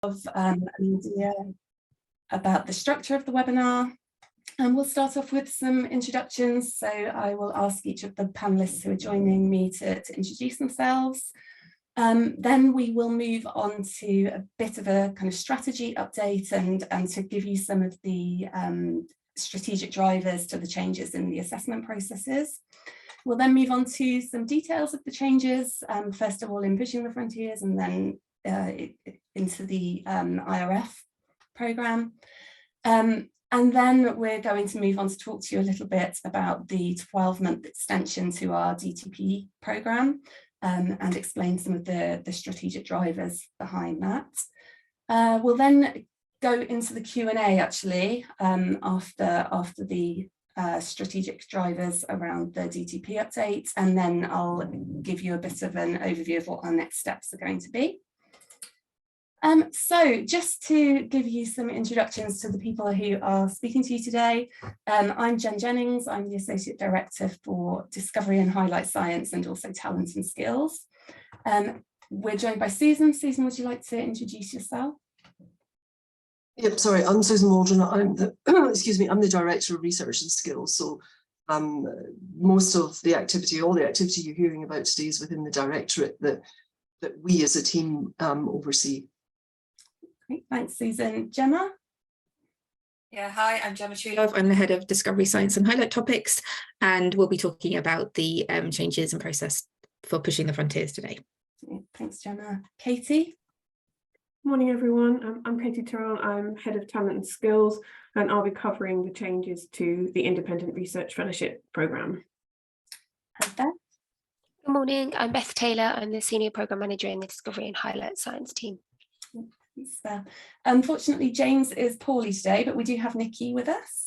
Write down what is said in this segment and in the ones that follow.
an idea about the structure of the webinar. And we'll start off with some introductions. So I will ask each of the panelists who are joining me to introduce themselves. Then we will move on to a bit of a kind of strategy update and to give you some of the strategic drivers to the changes in the assessment processes. We'll then move on to some details of the changes, first of all in Pushing the Frontiers and then into the IRF programme. And then we're going to move on to talk to you a little bit about the 12-month extension to our DTP programme and explain some of the strategic drivers behind that. We'll then go into the Q&A actually after the strategic drivers around the DTP update, and then I'll give you a bit of an overview of what our next steps are going to be. So just to give you some introductions to the people who are speaking to you today, I'm Jen Jennings. I'm the Associate Director for Discovery and Highlight Science and also Talent and Skills. We're joined by Susan. Susan, would you like to introduce yourself? Yep, sorry, I'm Susan Waldron. I'm the excuse me, I'm the Director of Research and Skills. So most of the activity, all the activity you're hearing about today is within the directorate that we as a team oversee. Great, thanks, Susan. Gemma? Yeah, hi, I'm Gemma Truelove. I'm the Head of Discovery Science and Highlight Topics, and we'll be talking about the changes and process for Pushing the Frontiers today. Thanks, Gemma. Katie? Morning, everyone. I'm Katie Tyrrell. I'm Head of Talent and Skills, and I'll be covering the changes to the Independent Research Fellowship Programme. And Beth? Good morning, I'm Beth Taylor. I'm the Senior Programme Manager in the Discovery and Highlight Science team. Unfortunately, James is poorly today, but we do have Nikki with us.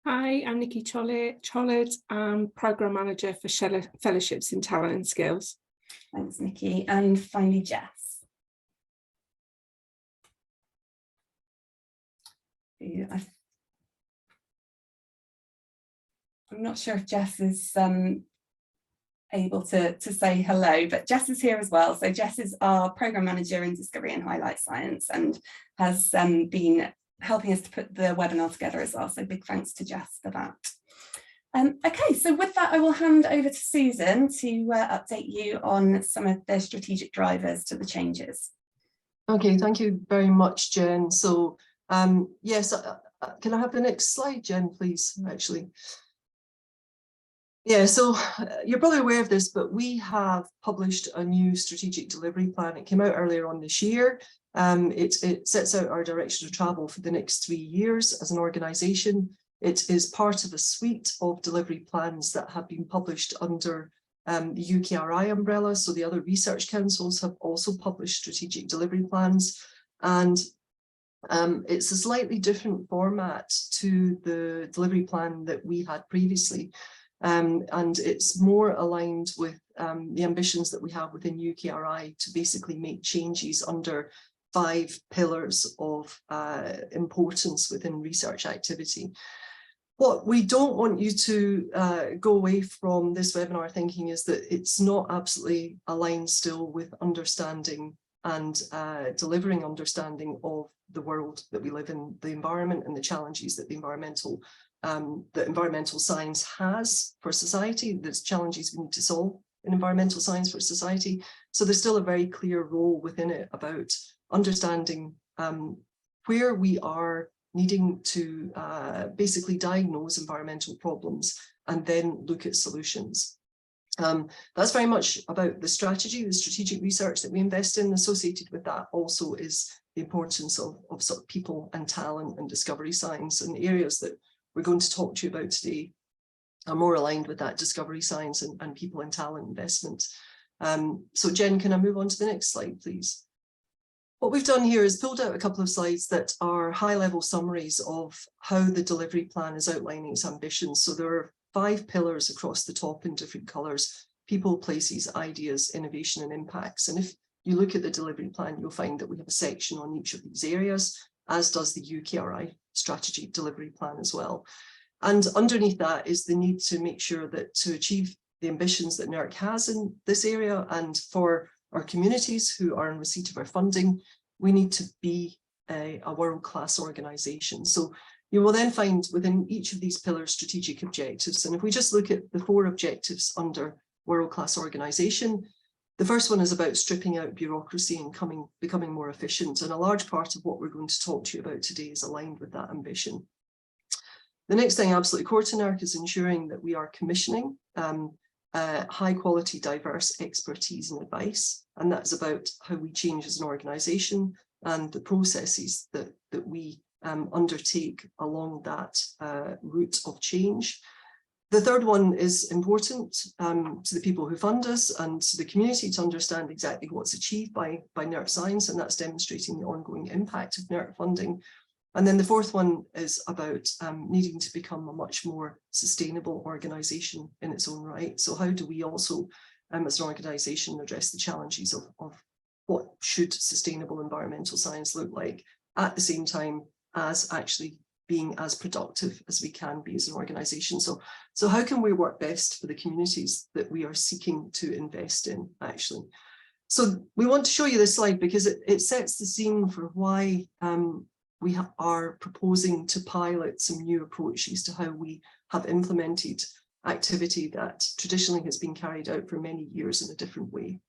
Hi, I'm Nikki Chollett. I'm Programme Manager for Fellowships in Talent and Skills. Thanks, Nikki. And finally, Jess. I'm not sure if Jess is able to say hello, but Jess is here as well. So Jess is our Programme Manager in Discovery and Highlight Science and has been helping us to put the webinar together as well. So big thanks to Jess for that. Okay, so with that, I will hand over to Susan to update you on some of the strategic drivers to the changes. Okay, thank you very much, Jen. So yes, can I have the next slide, Jen, please, actually? Yeah, so you're probably aware of this, but we have published a new strategic delivery plan. It came out earlier on this year. It sets out our direction of travel for the next 3 years as an organisation. It is part of a suite of delivery plans that have been published under the UKRI umbrella. So the other research councils have also published strategic delivery plans. And it's a slightly different format to the delivery plan that we had previously. And it's more aligned with the ambitions that we have within UKRI to basically make changes under 5 pillars of importance within research activity. What we don't want you to go away from this webinar thinking is that it's not absolutely aligned still with understanding and delivering understanding of the world that we live in, the environment and the challenges that the environmental science has for society. There's challenges we need to solve in environmental science for society. So there's still a very clear role within it about understanding where we are needing to basically diagnose environmental problems and then look at solutions. That's very much about the strategy, the strategic research that we invest in. Associated with that also is the importance of sort of people and talent and discovery science, and areas that we're going to talk to you about today are more aligned with that discovery science and people and talent investment. So Jen, can I move on to the next slide, please? What we've done here is pulled out a couple of slides that are high-level summaries of how the delivery plan is outlining its ambitions. So there are 5 pillars across the top in different colours: people, places, ideas, innovation and impacts. And if you look at the delivery plan, you'll find that we have a section on each of these areas, as does the UKRI strategy delivery plan as well. And underneath that is the need to make sure that to achieve the ambitions that NERC has in this area, and for our communities who are in receipt of our funding, we need to be a world-class organisation. So you will then find within each of these pillars strategic objectives. And if we just look at the 4 objectives under world-class organisation, the first one is about stripping out bureaucracy and becoming more efficient. And a large part of what we're going to talk to you about today is aligned with that ambition. The next thing absolutely core to NERC is ensuring that we are commissioning high quality, diverse expertise and advice. And that's about how we change as an organisation and the processes that we undertake along that route of change. The third one is important to the people who fund us and to the community to understand exactly what's achieved by NERC Science, and that's demonstrating the ongoing impact of NERC funding. And then the fourth one is about needing to become a much more sustainable organisation in its own right. So how do we also, as an organisation, address the challenges of what should sustainable environmental science look like at the same time as actually being as productive as we can be as an organisation. So how can we work best for the communities that we are seeking to invest in, actually? So we want to show you this slide because it sets the scene for why we are proposing to pilot some new approaches to how we have implemented activity that traditionally has been carried out for many years in a different way.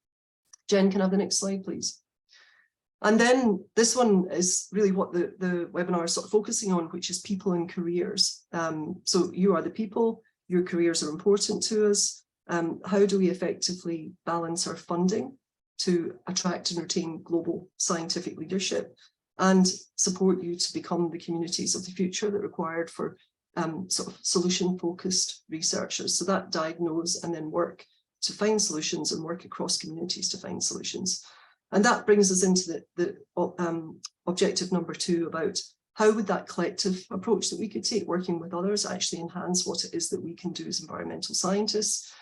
Jen, can I have the next slide, please? And then this one is really what the webinar is sort of focusing on, which is people and careers. So you are the people, your careers are important to us. How do we effectively balance our funding to attract and retain global scientific leadership and support you to become the communities of the future that are required for sort of solution-focused researchers? So that diagnose and then work to find solutions and work across communities to find solutions. And that brings us into the objective number 2 about how would that collective approach that we could take working with others actually enhance what it is that we can do as environmental scientists.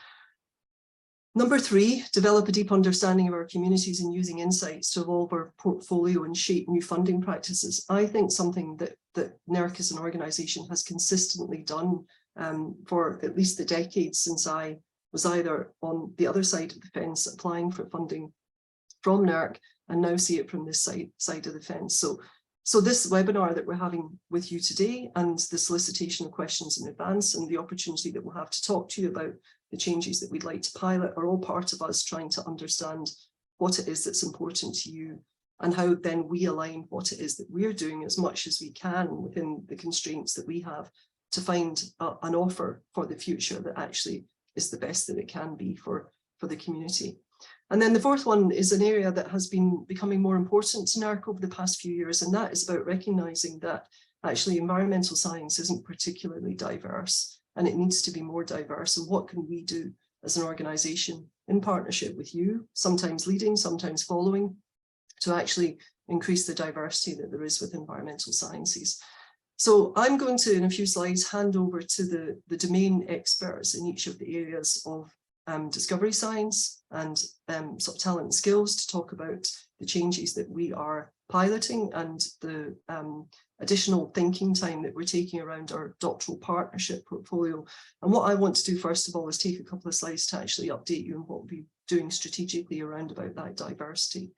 Number 3, develop a deep understanding of our communities and using insights to evolve our portfolio and shape new funding practices. I think something that NERC as an organisation has consistently done for at least the decades since I was either on the other side of the fence applying for funding from NERC and now see it from this side of the fence. So this webinar that we're having with you today and the solicitation of questions in advance and the opportunity that we'll have to talk to you about the changes that we'd like to pilot are all part of us trying to understand what it is that's important to you and how then we align what it is that we're doing as much as we can within the constraints that we have to find an offer for the future that actually is the best that it can be for the community. And then the fourth one is an area that has been becoming more important to NERC over the past few years, and that is about recognising that actually environmental science isn't particularly diverse and it needs to be more diverse. And what can we do as an organisation in partnership with you, sometimes leading, sometimes following, to actually increase the diversity that there is with environmental sciences? So I'm going to, in a few slides, hand over to the domain experts in each of the areas of discovery science and sort of talent and skills to talk about the changes that we are piloting and the additional thinking time that we're taking around our doctoral partnership portfolio. And what I want to do first of all is take a couple of slides to actually update you on what we'll be doing strategically around about that diversity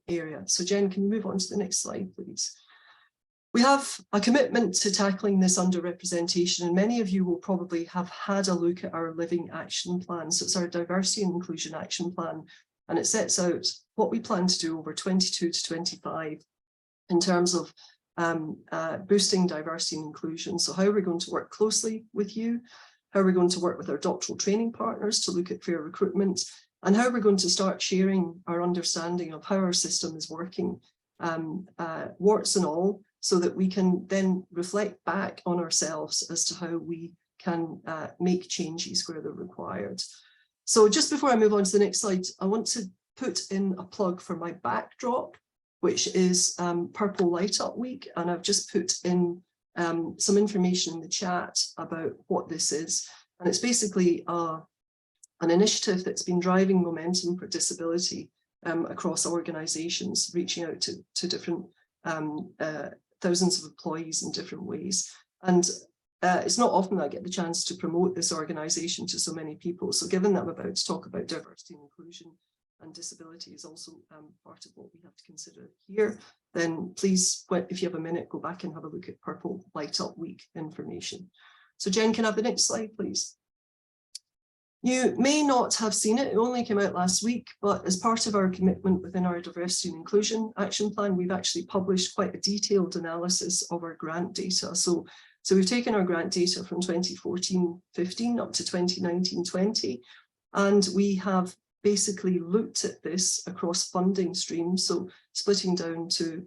area. So Jen, can you move on to the next slide, please? We have a commitment to tackling this underrepresentation, and many of you will probably have had a look at our living action plan. So it's our diversity and inclusion action plan, and it sets out what we plan to do over 22 to 25 in terms of boosting diversity and inclusion. So how we're going to work closely with you, how we're going to work with our doctoral training partners to look at fair recruitment, and how we're going to start sharing our understanding of how our system is working, warts and all, so that we can then reflect back on ourselves as to how we can make changes where they're required. So just before I move on to the next slide, I want to put in a plug for my backdrop, which is Purple Light Up Week. And I've just put in some information in the chat about what this is. And it's basically an initiative that's been driving momentum for disability across organisations, reaching out to different thousands of employees in different ways. And it's not often I get the chance to promote this organisation to so many people. So given that I'm about to talk about diversity and inclusion, and disability is also part of what we have to consider here, then please, if you have a minute, go back and have a look at Purple Light Up Week information. So Jen, can I have the next slide, please? You may not have seen it, it only came out last week, but as part of our commitment within our diversity and inclusion action plan, we've actually published quite a detailed analysis of our grant data. So we've taken our grant data from 2014-15 up to 2019-20, and we have basically looked at this across funding streams, so splitting down to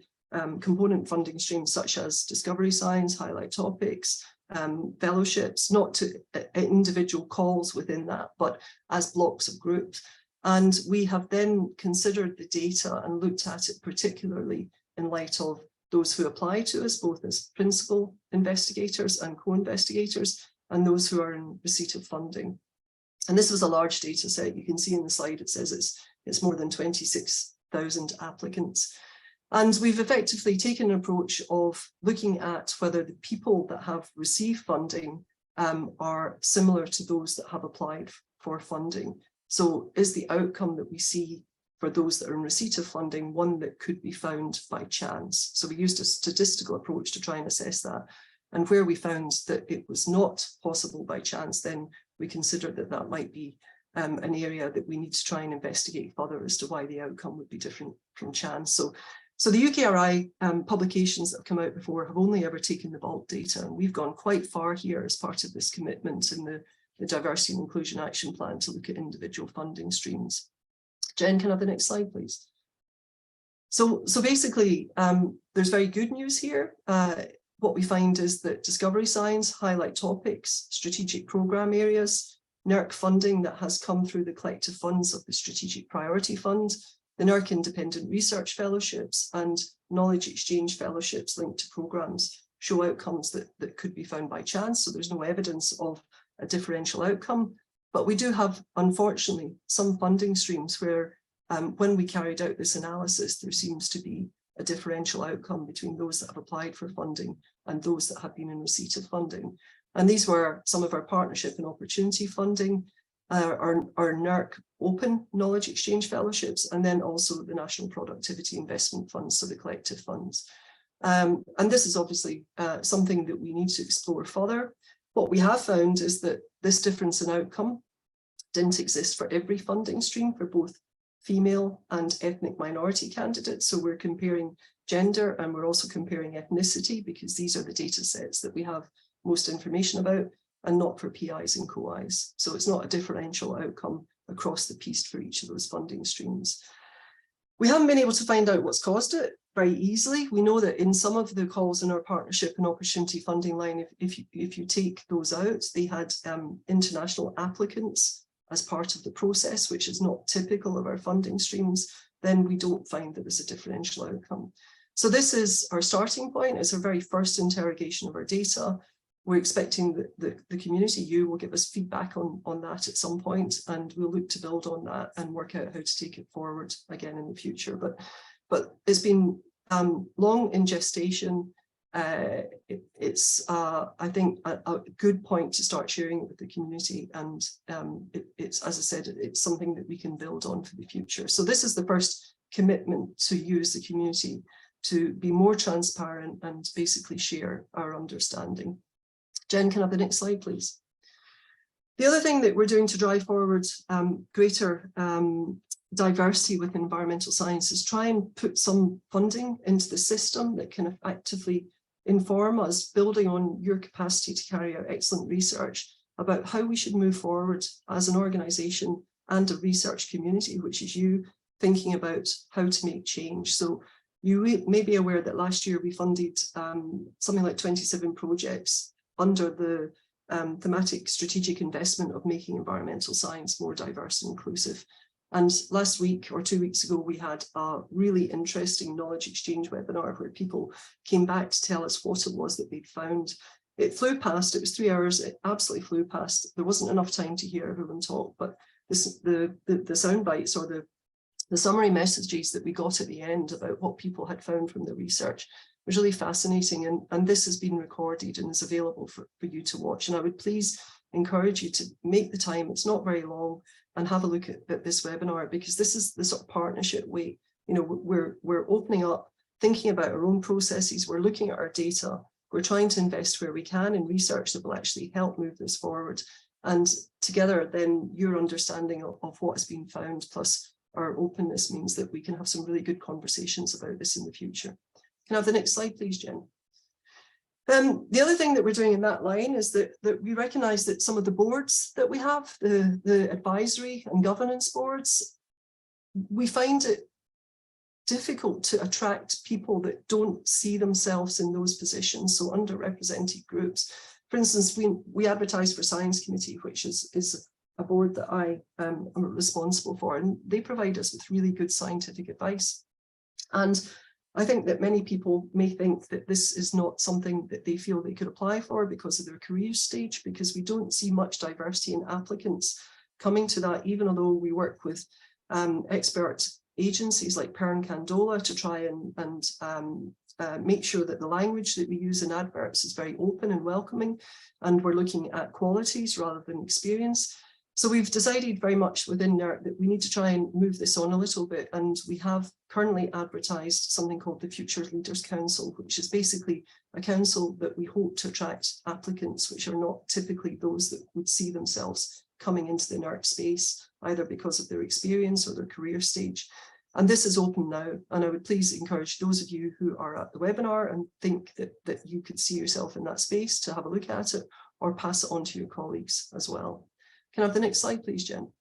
component funding streams such as discovery science, highlight topics, fellowships, not to individual calls within that, but as blocks of groups. And we have then considered the data and looked at it particularly in light of those who apply to us, both as principal investigators and co-investigators, and those who are in receipt of funding. And this was a large data set. You can see in the slide, it says it's more than 26,000 applicants. And we've effectively taken an approach of looking at whether the people that have received funding are similar to those that have applied for funding. So is the outcome that we see for those that are in receipt of funding one that could be found by chance? So we used a statistical approach to try and assess that. And where we found that it was not possible by chance, then we considered that that might be an area that we need to try and investigate further as to why the outcome would be different from chance. So the UKRI publications that have come out before have only ever taken the bulk data, and we've gone quite far here as part of this commitment in the Diversity and Inclusion Action Plan to look at individual funding streams. Jen, can I have the next slide, please? So basically, there's very good news here. What we find is that discovery science, highlight topics, strategic program areas, NERC funding that has come through the collective funds of the Strategic Priority Fund, the NERC Independent Research Fellowships and Knowledge Exchange Fellowships linked to programs show outcomes that could be found by chance. So there's no evidence of a differential outcome. But we do have, unfortunately, some funding streams where when we carried out this analysis, there seems to be a differential outcome between those that have applied for funding and those that have been in receipt of funding. And these were some of our partnership and opportunity funding, our NERC Open Knowledge Exchange Fellowships, and then also the National Productivity Investment Funds, so the collective funds. And this is obviously something that we need to explore further. What we have found is that this difference in outcome didn't exist for every funding stream for both female and ethnic minority candidates. So we're comparing gender and we're also comparing ethnicity because these are the data sets that we have most information about, and not for PIs and co-Is. So it's not a differential outcome across the piece for each of those funding streams. We haven't been able to find out what's caused it very easily. We know that in some of the calls in our partnership and opportunity funding line, if you take those out, they had international applicants as part of the process, which is not typical of our funding streams, then we don't find that there's a differential outcome. So this is our starting point. It's our very first interrogation of our data. We're expecting that the community, you will give us feedback on that at some point, and we'll look to build on that and work out how to take it forward again in the future. But it's been long in gestation. It's, I think, a good point to start sharing it with the community. And it's, as I said, it's something that we can build on for the future. So this is the first commitment to use the community to be more transparent and basically share our understanding. Jen, can I have the next slide, please? The other thing that we're doing to drive forward greater diversity within environmental science is try and put some funding into the system that can actively inform us, building on your capacity to carry out excellent research about how we should move forward as an organisation and a research community, which is you thinking about how to make change. So you may be aware that last year we funded something like 27 projects under the thematic strategic investment of making environmental science more diverse and inclusive. And last week or 2 weeks ago, we had a really interesting knowledge exchange webinar where people came back to tell us what it was that they'd found. It flew past, it was 3 hours, it absolutely flew past. There wasn't enough time to hear everyone talk, but the sound bites or the summary messages that we got at the end about what people had found from the research was really fascinating. And this has been recorded and is available for you to watch. And I would please encourage you to make the time. It's not very long, and have a look at this webinar, because this is the sort of partnership way. You know, we're opening up, thinking about our own processes. We're looking at our data. We're trying to invest where we can in research that will actually help move this forward. And together, then your understanding of what has been found, plus our openness, means that we can have some really good conversations about this in the future. Can I have the next slide, please, Jen? The other thing that we're doing in that line is that we recognise that some of the boards that we have, the advisory and governance boards, we find it difficult to attract people that don't see themselves in those positions, so underrepresented groups. For instance, we advertise for Science Committee, which is a board that I am responsible for, and they provide us with really good scientific advice. And I think that many people may think that this is not something that they feel they could apply for because of their career stage, because we don't see much diversity in applicants coming to that, even although we work with expert agencies like Perrin Candola to try and make sure that the language that we use in adverts is very open and welcoming, and we're looking at qualities rather than experience. So we've decided very much within NERC that we need to try and move this on a little bit, and we have currently advertised something called the Future Leaders Council, which is basically a council that we hope to attract applicants which are not typically those that would see themselves coming into the NERC space, either because of their experience or their career stage. And this is open now, and I would please encourage those of you who are at the webinar and think that you could see yourself in that space to have a look at it, or pass it on to your colleagues as well. Can I have the next slide, please, Jen?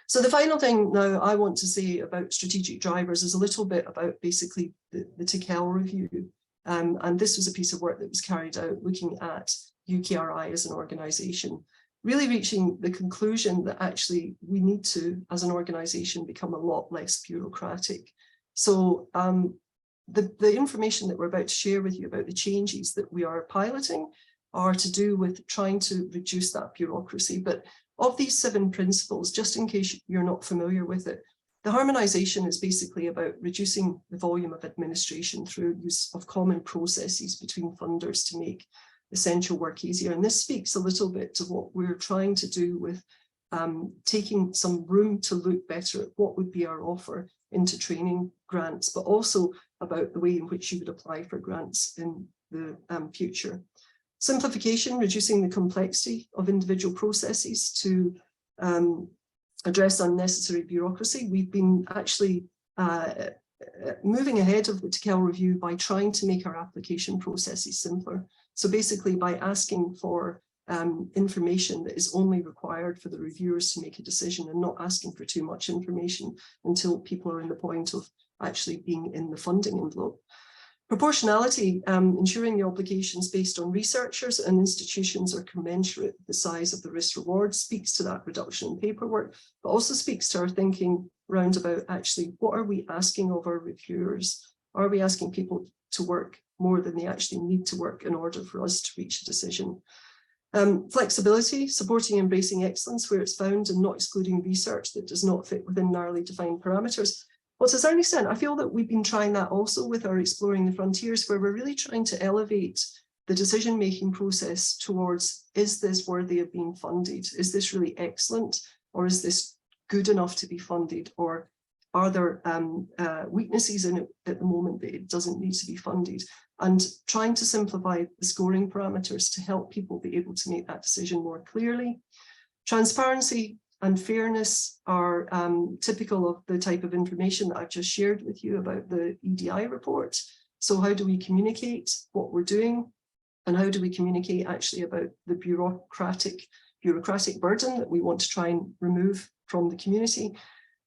So the final thing now I want to say about strategic drivers is a little bit about basically the TKL review. And this was a piece of work that was carried out looking at UKRI as an organisation, really reaching the conclusion that actually we need to, as an organisation, become a lot less bureaucratic. So the information that we're about to share with you about the changes that we are piloting are to do with trying to reduce that bureaucracy. But of these 7 principles, just in case you're not familiar with it, the harmonisation is basically about reducing the volume of administration through use of common processes between funders to make essential work easier. And this speaks a little bit to what we're trying to do with taking some room to look better at what would be our offer into training grants, but also about the way in which you would apply for grants in the future. Simplification, reducing the complexity of individual processes to address unnecessary bureaucracy. We've been actually moving ahead of the TKL review by trying to make our application processes simpler. So basically by asking for information that is only required for the reviewers to make a decision, and not asking for too much information until people are in the point of actually being in the funding envelope. Proportionality, ensuring the obligations based on researchers and institutions are commensurate with the size of the risk reward, speaks to that reduction in paperwork, but also speaks to our thinking around about actually what are we asking of our reviewers? Are we asking people to work more than they actually need to work in order for us to reach a decision? Flexibility, supporting embracing excellence where it's found and not excluding research that does not fit within narrowly defined parameters. Well, to a certain extent, I feel that we've been trying that also with our Exploring the Frontiers, where we're really trying to elevate the decision-making process towards, is this worthy of being funded? Is this really excellent? Or is this good enough to be funded? Or are there weaknesses in it at the moment that it doesn't need to be funded? And trying to simplify the scoring parameters to help people be able to make that decision more clearly. Transparency and fairness are typical of the type of information that I've just shared with you about the EDI report. So how do we communicate what we're doing? And how do we communicate actually about the bureaucratic burden that we want to try and remove from the community?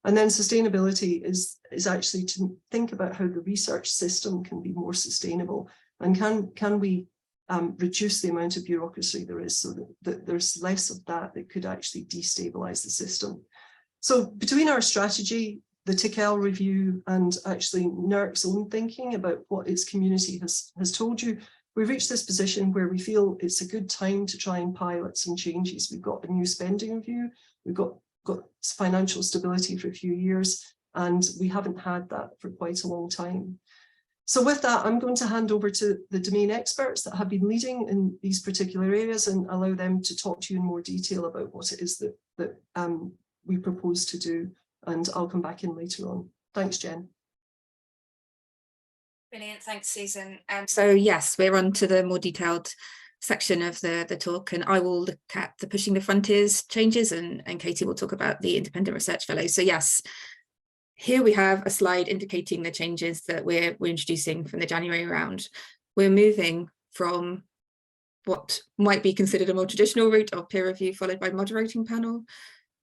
And then sustainability is actually to think about how the research system can be more sustainable, and can we reduce the amount of bureaucracy there is, so that there's less of that could actually destabilize the system. So between our strategy, the TKL review, and actually NERC's own thinking about what its community has told you, we've reached this position where we feel it's a good time to try and pilot some changes. We've got a new spending review, we've got financial stability for a few years, and we haven't had that for quite a long time. So with that, I'm going to hand over to the domain experts that have been leading in these particular areas and allow them to talk to you in more detail about what it is that we propose to do. And I'll come back in later on. Thanks, Jen. Brilliant, thanks, Susan. So yes, we're on to the more detailed section of the talk, and I will look at the pushing the frontiers changes, and Katie will talk about the independent research fellows. So yes, here we have a slide indicating the changes that we're introducing from the January round. We're moving from what might be considered a more traditional route of peer review followed by moderating panel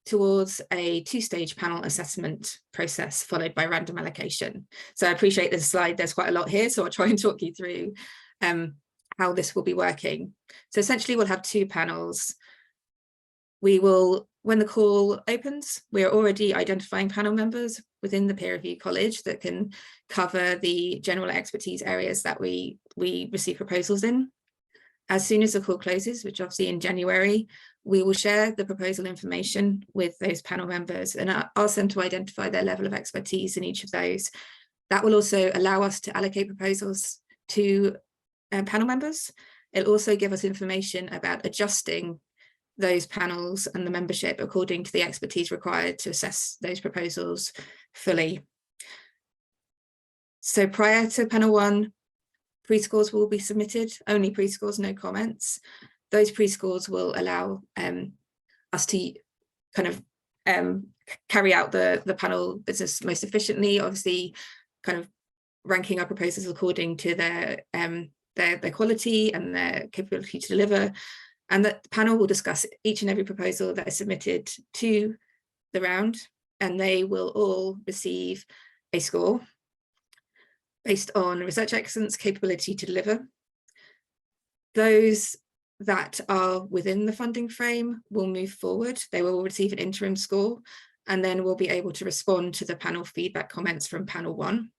towards a two-stage panel assessment process followed by random allocation. So I appreciate this slide, there's quite a lot here, so I'll try and talk you through how this will be working. So essentially we'll have two panels. We will, when the call opens, we're already identifying panel members within the peer review college that can cover the general expertise areas that we receive proposals in. As soon as the call closes, which obviously in January, we will share the proposal information with those panel members and ask them to identify their level of expertise in each of those. That will also allow us to allocate proposals to panel members. It'll also give us information about adjusting those panels and the membership according to the expertise required to assess those proposals fully. So prior to panel one, pre-scores will be submitted, only pre-scores, no comments. Those pre-scores will allow us to kind of carry out the panel business most efficiently, obviously kind of ranking our proposals according to their quality and their capability to deliver. And that the panel will discuss each and every proposal that is submitted to the round, and they will all receive a score based on research excellence, capability to deliver. Those that are within the funding frame will move forward. They will receive an interim score, and then we'll be able to respond to the panel feedback comments from panel one.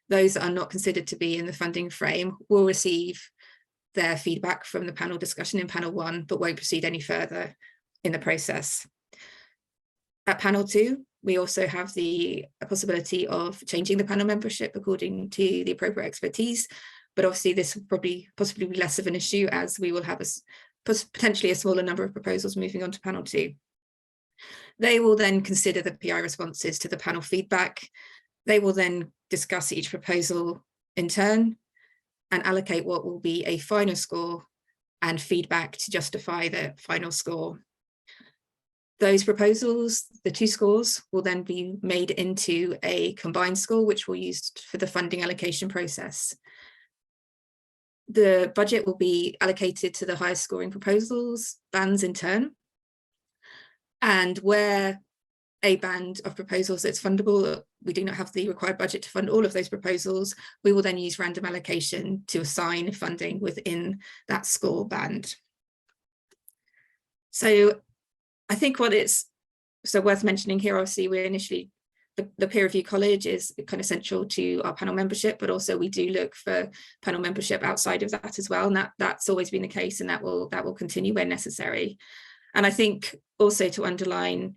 Those that are not considered to be in the funding frame will receive their feedback from the panel discussion in panel one, but won't proceed any further in the process. At panel two, we also have the possibility of changing the panel membership according to the appropriate expertise, but obviously this will possibly be less of an issue as we will have potentially a smaller number of proposals moving on to panel two. They will then consider the PI responses to the panel feedback. They will then discuss each proposal in turn and allocate what will be a final score and feedback to justify the final score. Those proposals, the two scores, will then be made into a combined score, which we'll use for the funding allocation process. The budget will be allocated to the highest scoring proposals, bands in turn. And where a band of proposals that's fundable, we do not have the required budget to fund all of those proposals, we will then use random allocation to assign funding within that score band. So I think what it's worth mentioning here, obviously we're initially, the peer review college is kind of central to our panel membership, but also we do look for panel membership outside of that as well. And that's always been the case, and that will continue where necessary. And I think also to underline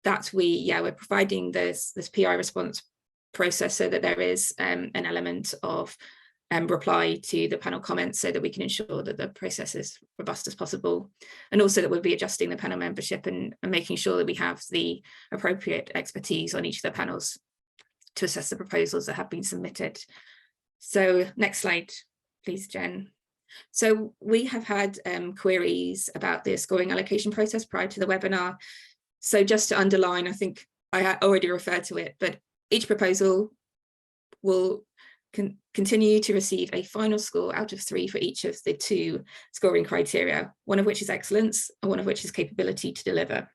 that we're providing this PI response process so that there is an element of reply to the panel comments so that we can ensure that the process is robust as possible, and also that we'll be adjusting the panel membership and making sure that we have the appropriate expertise on each of the panels to assess the proposals that have been submitted. So next slide, please, Jen. So we have had queries about the scoring allocation process prior to the webinar. So just to underline, I think I already referred to it, but each proposal will continue to receive a final score out of 3 for each of the 2 scoring criteria, one of which is excellence and one of which is capability to deliver.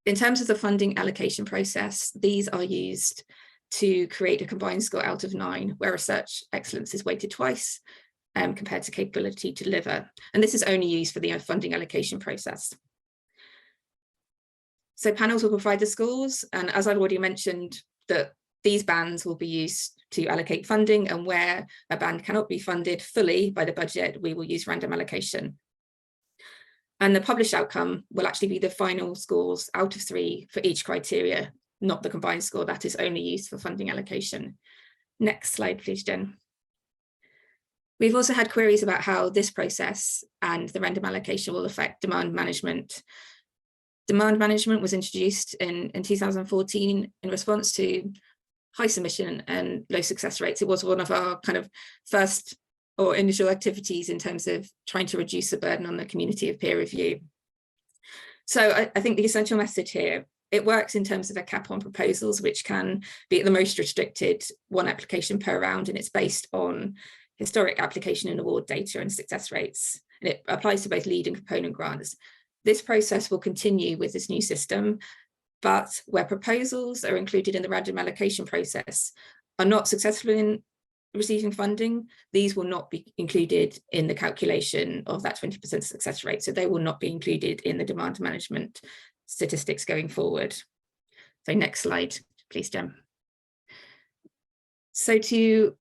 In terms of the funding allocation process, these are used to create a combined score out of 9, where research excellence is weighted twice compared to capability to deliver. And this is only used for the funding allocation process. So panels will provide the scores, and as I've already mentioned, that these bands will be used to allocate funding, and where a band cannot be funded fully by the budget, we will use random allocation. And the published outcome will actually be the final scores out of 3 for each criteria, not the combined score that is only used for funding allocation. Next slide, please, Jen. We've also had queries about how this process and the random allocation will affect demand management. Demand management was introduced in 2014 in response to high submission and low success rates. It was one of our kind of first or initial activities in terms of trying to reduce the burden on the community of peer review. So I think the essential message here, it works in terms of a cap on proposals, which can be at the most restricted, one application per round, and it's based on historic application and award data and success rates. And it applies to both lead and component grants. This process will continue with this new system, but where proposals are included in the random allocation process are not successful in receiving funding, these will not be included in the calculation of that 20% success rate. So they will not be included in the demand management statistics going forward. So next slide, please, Jem. So to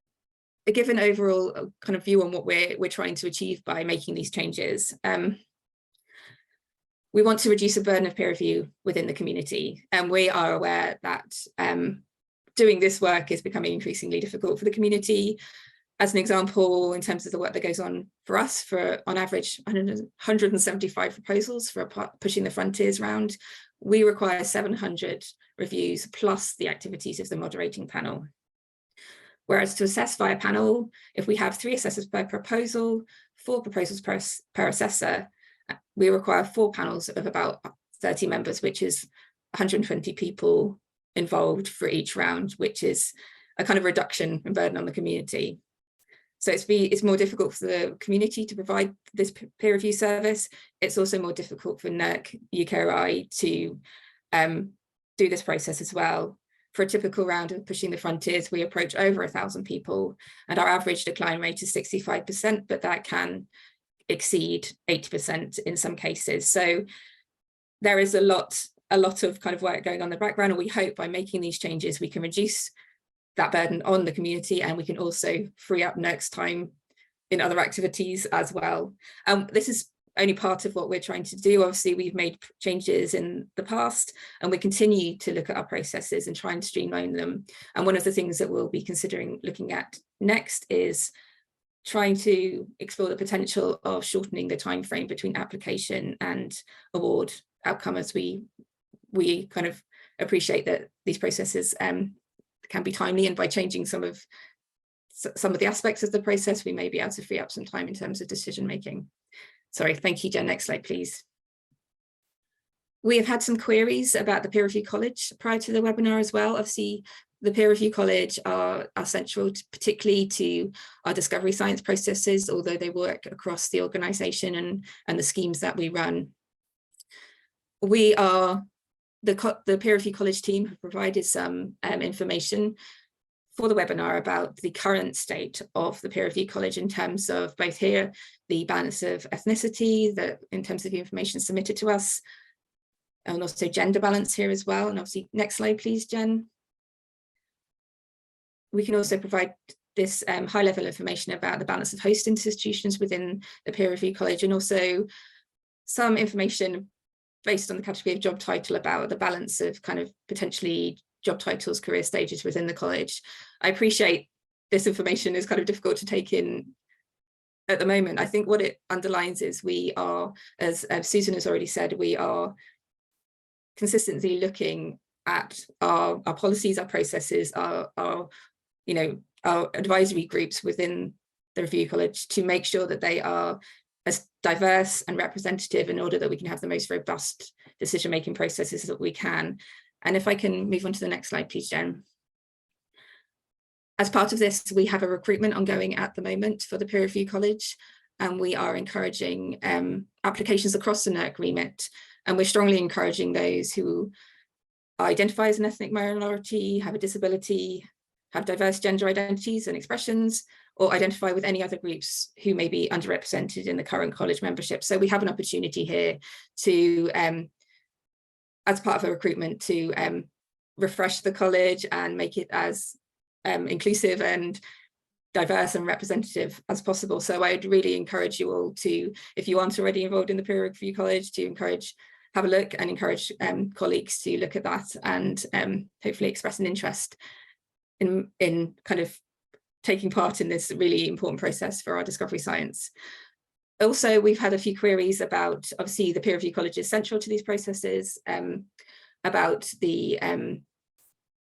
give an overall kind of view on what we're trying to achieve by making these changes, we want to reduce the burden of peer review within the community. And we are aware that doing this work is becoming increasingly difficult for the community. As an example, in terms of the work that goes on for us, for on average 175 proposals for pushing the frontiers round, we require 700 reviews plus the activities of the moderating panel. Whereas to assess via panel, if we have 3 assessors per proposal, 4 proposals per assessor, we require 4 panels of about 30 members, which is 120 people involved for each round, which is a kind of reduction in burden on the community. So it's more difficult for the community to provide this peer review service. It's also more difficult for NERC UKRI to do this process as well. For a typical round of pushing the frontiers, we approach over 1,000 people, and our average decline rate is 65%, but that can exceed 80% in some cases. So there is a lot of kind of work going on in the background, and we hope by making these changes we can reduce that burden on the community, and we can also free up NERC's time in other activities as well. This is only part of what we're trying to do. Obviously, we've made changes in the past, and we continue to look at our processes and try and streamline them. And one of the things that we'll be considering looking at next is trying to explore the potential of shortening the time frame between application and award outcome, as we kind of appreciate that these processes can be timely, and by changing some of the aspects of the process, we may be able to free up some time in terms of decision making. Sorry, thank you, Jen. Next slide, please. We have had some queries about the peer review college prior to the webinar as well. Obviously, the peer review college are central, particularly to our discovery science processes, although they work across the organisation and the schemes that we run. We are, the peer review college team have provided some information for the webinar about the current state of the peer review college in terms of both here, the balance of ethnicity, in terms of the information submitted to us, and also gender balance here as well. And obviously, next slide, please, Jen. We can also provide this high level information about the balance of host institutions within the peer review college, and also some information based on the category of job title about the balance of kind of potentially job titles, career stages within the college. I appreciate this information is kind of difficult to take in at the moment. I think what it underlines is we are, as Susan has already said, we are consistently looking at our policies, our processes, our advisory groups within the review college to make sure that they are as diverse and representative in order that we can have the most robust decision-making processes that we can. And if I can move on to the next slide, please, Jen. As part of this, we have a recruitment ongoing at the moment for the peer review college, and we are encouraging applications across the NERC remit. And we're strongly encouraging those who identify as an ethnic minority, have a disability, have diverse gender identities and expressions, or identify with any other groups who may be underrepresented in the current college membership. So we have an opportunity here to, as part of a recruitment, to refresh the college and make it as inclusive and diverse and representative as possible. So I'd really encourage you all to, if you aren't already involved in the peer review college, to have a look and encourage colleagues to look at that and hopefully express an interest. in kind of taking part in this really important process for our discovery science. Also, we've had a few queries about, obviously, the peer review college is central to these processes, about the,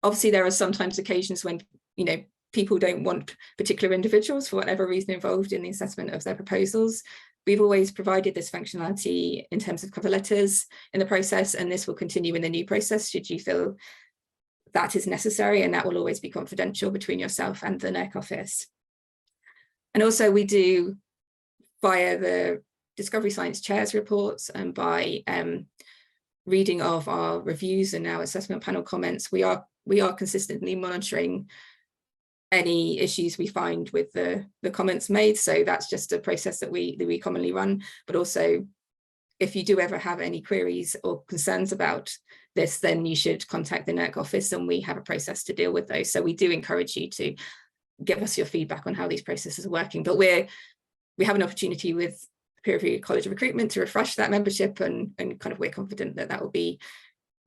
obviously, there are sometimes occasions when, you know, people don't want particular individuals for whatever reason involved in the assessment of their proposals. We've always provided this functionality in terms of cover letters in the process, and this will continue in the new process should you feel that is necessary, and that will always be confidential between yourself and the NERC office. And also we do, via the Discovery Science Chairs reports and by reading of our reviews and our assessment panel comments, we are consistently monitoring any issues we find with the comments made. So that's just a process that we commonly run. But also, if you do ever have any queries or concerns about this, then you should contact the NERC office, and we have a process to deal with those. So we do encourage you to give us your feedback on how these processes are working. But we have an opportunity with Peer Review College of Recruitment to refresh that membership, and kind of we're confident that that will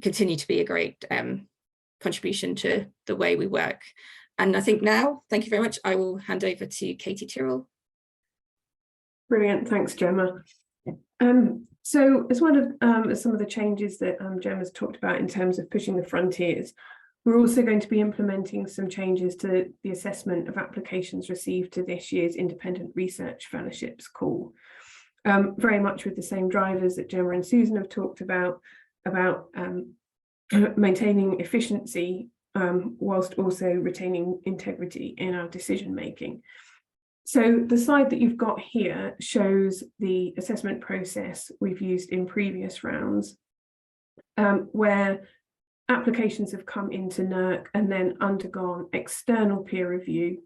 continue to be a great contribution to the way we work. And I think now, thank you very much, I will hand over to Katie Tyrrell. Brilliant, thanks, Gemma. So as one of some of the changes that Gemma's talked about in terms of pushing the frontiers, we're also going to be implementing some changes to the assessment of applications received to this year's Independent Research Fellowships call. Very much with the same drivers that Gemma and Susan have talked about maintaining efficiency whilst also retaining integrity in our decision making. So the slide that you've got here shows the assessment process we've used in previous rounds, where applications have come into NERC and then undergone external peer review.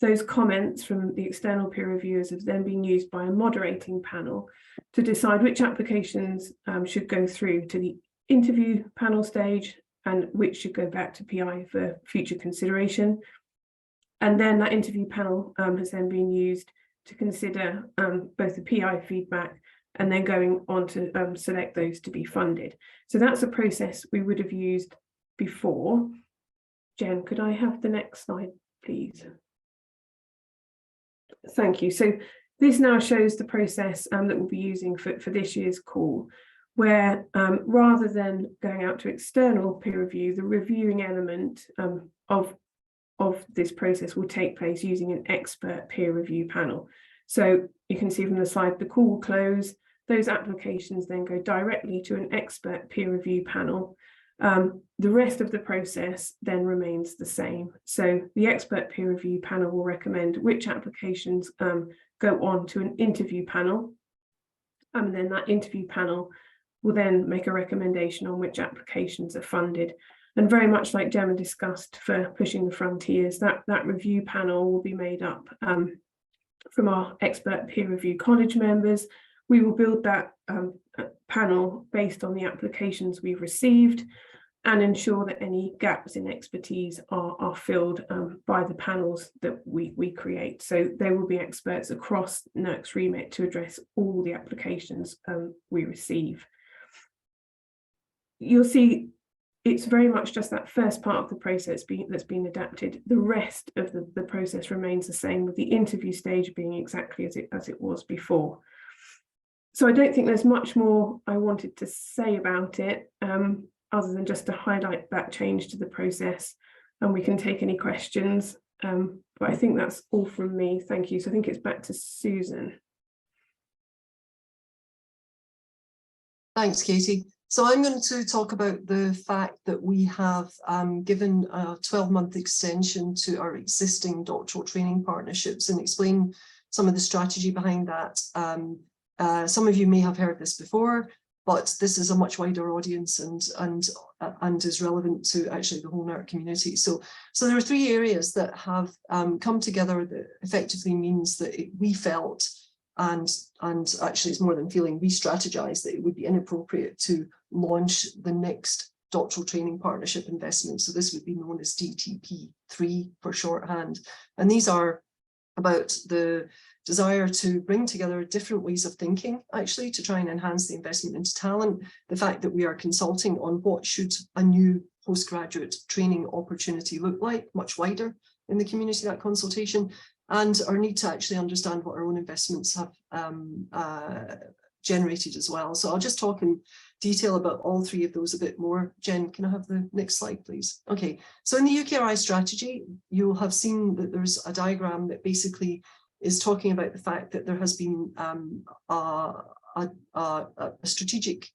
Those comments from the external peer reviewers have then been used by a moderating panel to decide which applications should go through to the interview panel stage and which should go back to PI for future consideration. And then that interview panel has then been used to consider both the PI feedback and then going on to select those to be funded. So that's a process we would have used before. Jen, could I have the next slide, please? Thank you. So this now shows the process that we'll be using for this year's call, where rather than going out to external peer review, the reviewing element of this process will take place using an expert peer review panel. So you can see from the slide, the call will close, those applications then go directly to an expert peer review panel. The rest of the process then remains the same. So the expert peer review panel will recommend which applications go on to an interview panel. And then that interview panel will then make a recommendation on which applications are funded. And very much like Gemma discussed for pushing the frontiers, that review panel will be made up from our expert peer review college members. We will build that panel based on the applications we've received and ensure that any gaps in expertise are filled by the panels that we create. So there will be experts across NERC's remit to address all the applications we receive. You'll see it's very much just that first part of the process that's been adapted. The rest of the process remains the same, with the interview stage being exactly as it was before. So I don't think there's much more I wanted to say about it, other than just to highlight that change to the process, and we can take any questions. But I think that's all from me. Thank you. So I think it's back to Susan. Thanks, Katie. So I'm going to talk about the fact that we have given a 12-month extension to our existing doctoral training partnerships and explain some of the strategy behind that. Some of you may have heard this before, but this is a much wider audience and is relevant to actually the whole NERC community. So there are three areas that have come together that effectively means that we felt, and actually it's more than feeling, we strategized that it would be inappropriate to launch the next doctoral training partnership investment. So this would be known as DTP3 for shorthand. And these are about the desire to bring together different ways of thinking, actually, to try and enhance the investment into talent, the fact that we are consulting on what should a new postgraduate training opportunity look like, much wider in the community, that consultation, and our need to actually understand what our own investments have generated as well. So I'll just talk in detail about all three of those a bit more. Jen, can I have the next slide, please? Okay, so in the UKRI strategy, you'll have seen that there's a diagram that basically is talking about the fact that there has been a strategic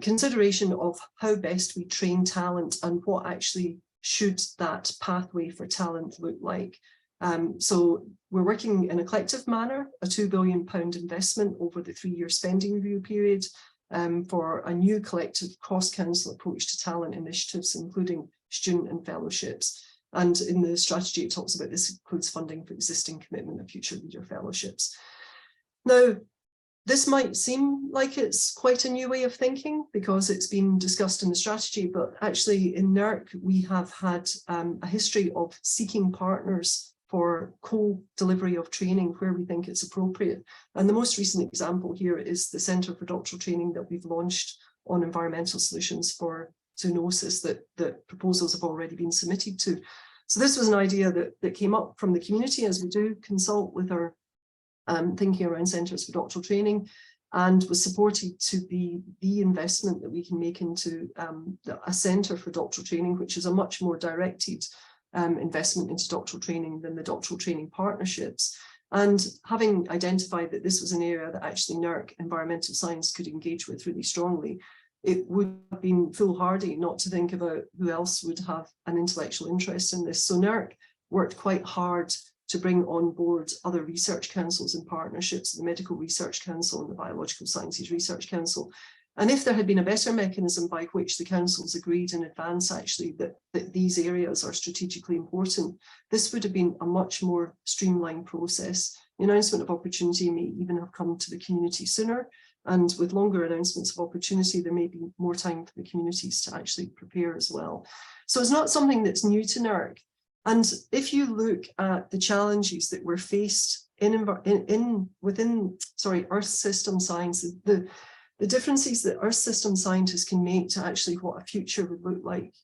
consideration of how best we train talent and what actually should that pathway for talent look like. So we're working in a collective manner, a £2 billion investment over the 3-year spending review period for a new collective cross-council approach to talent initiatives, including student and fellowships. And in the strategy, it talks about this includes funding for existing commitment of future leader fellowships. Now, this might seem like it's quite a new way of thinking because it's been discussed in the strategy, but actually in NERC, we have had a history of seeking partners for co-delivery of training where we think it's appropriate. And the most recent example here is the Centre for Doctoral Training that we've launched on environmental solutions for zoonosis that proposals have already been submitted to. So this was an idea that came up from the community as we do consult with our thinking around centres for doctoral training, and was supported to be the investment that we can make into a centre for doctoral training, which is a much more directed investment into doctoral training than the doctoral training partnerships. And having identified that this was an area that actually NERC environmental science could engage with really strongly, it would have been foolhardy not to think about who else would have an intellectual interest in this. So NERC worked quite hard to bring on board other research councils and partnerships, the Medical Research Council and the Biological Sciences Research Council. And if there had been a better mechanism by which the councils agreed in advance actually that these areas are strategically important, this would have been a much more streamlined process. The announcement of opportunity may even have come to the community sooner, and with longer announcements of opportunity, there may be more time for the communities to actually prepare as well. So it's not something that's new to NERC. And if you look at the challenges that we're faced within Earth system science, the differences that Earth system scientists can make to actually what a future would look like,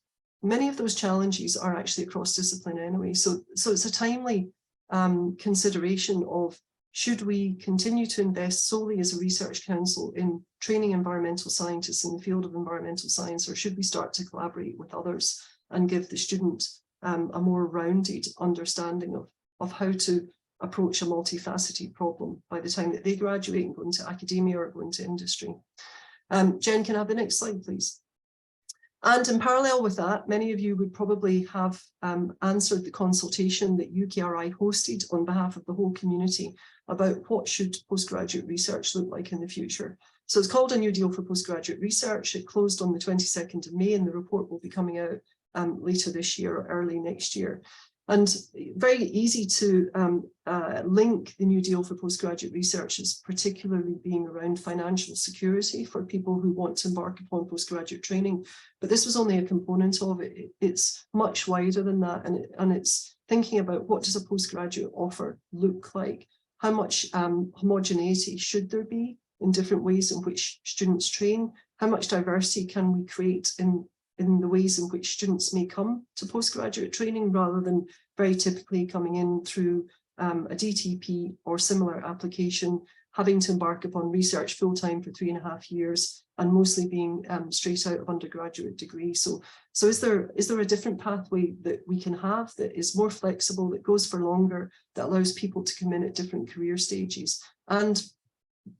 many of those challenges are actually across discipline anyway. So it's a timely consideration of, should we continue to invest solely as a research council in training environmental scientists in the field of environmental science, or should we start to collaborate with others and give the student a more rounded understanding of how to approach a multifaceted problem by the time that they graduate and go into academia or go into industry. Jen, can I have the next slide, please? And in parallel with that, many of you would probably have answered the consultation that UKRI hosted on behalf of the whole community about what should postgraduate research look like in the future. So it's called A New Deal for Postgraduate Research. It closed on the 22nd of May, and the report will be coming out later this year or early next year. And very easy to link the New Deal for Postgraduate Research as particularly being around financial security for people who want to embark upon postgraduate training. But this was only a component of it. It's much wider than that. And it's thinking about, what does a postgraduate offer look like? How much homogeneity should there be in different ways in which students train? How much diversity can we create in the ways in which students may come to postgraduate training, rather than very typically coming in through a DTP or similar application, having to embark upon research full-time for 3.5 years and mostly being straight out of undergraduate degree. So is there a different pathway that we can have that is more flexible, that goes for longer, that allows people to come in at different career stages, and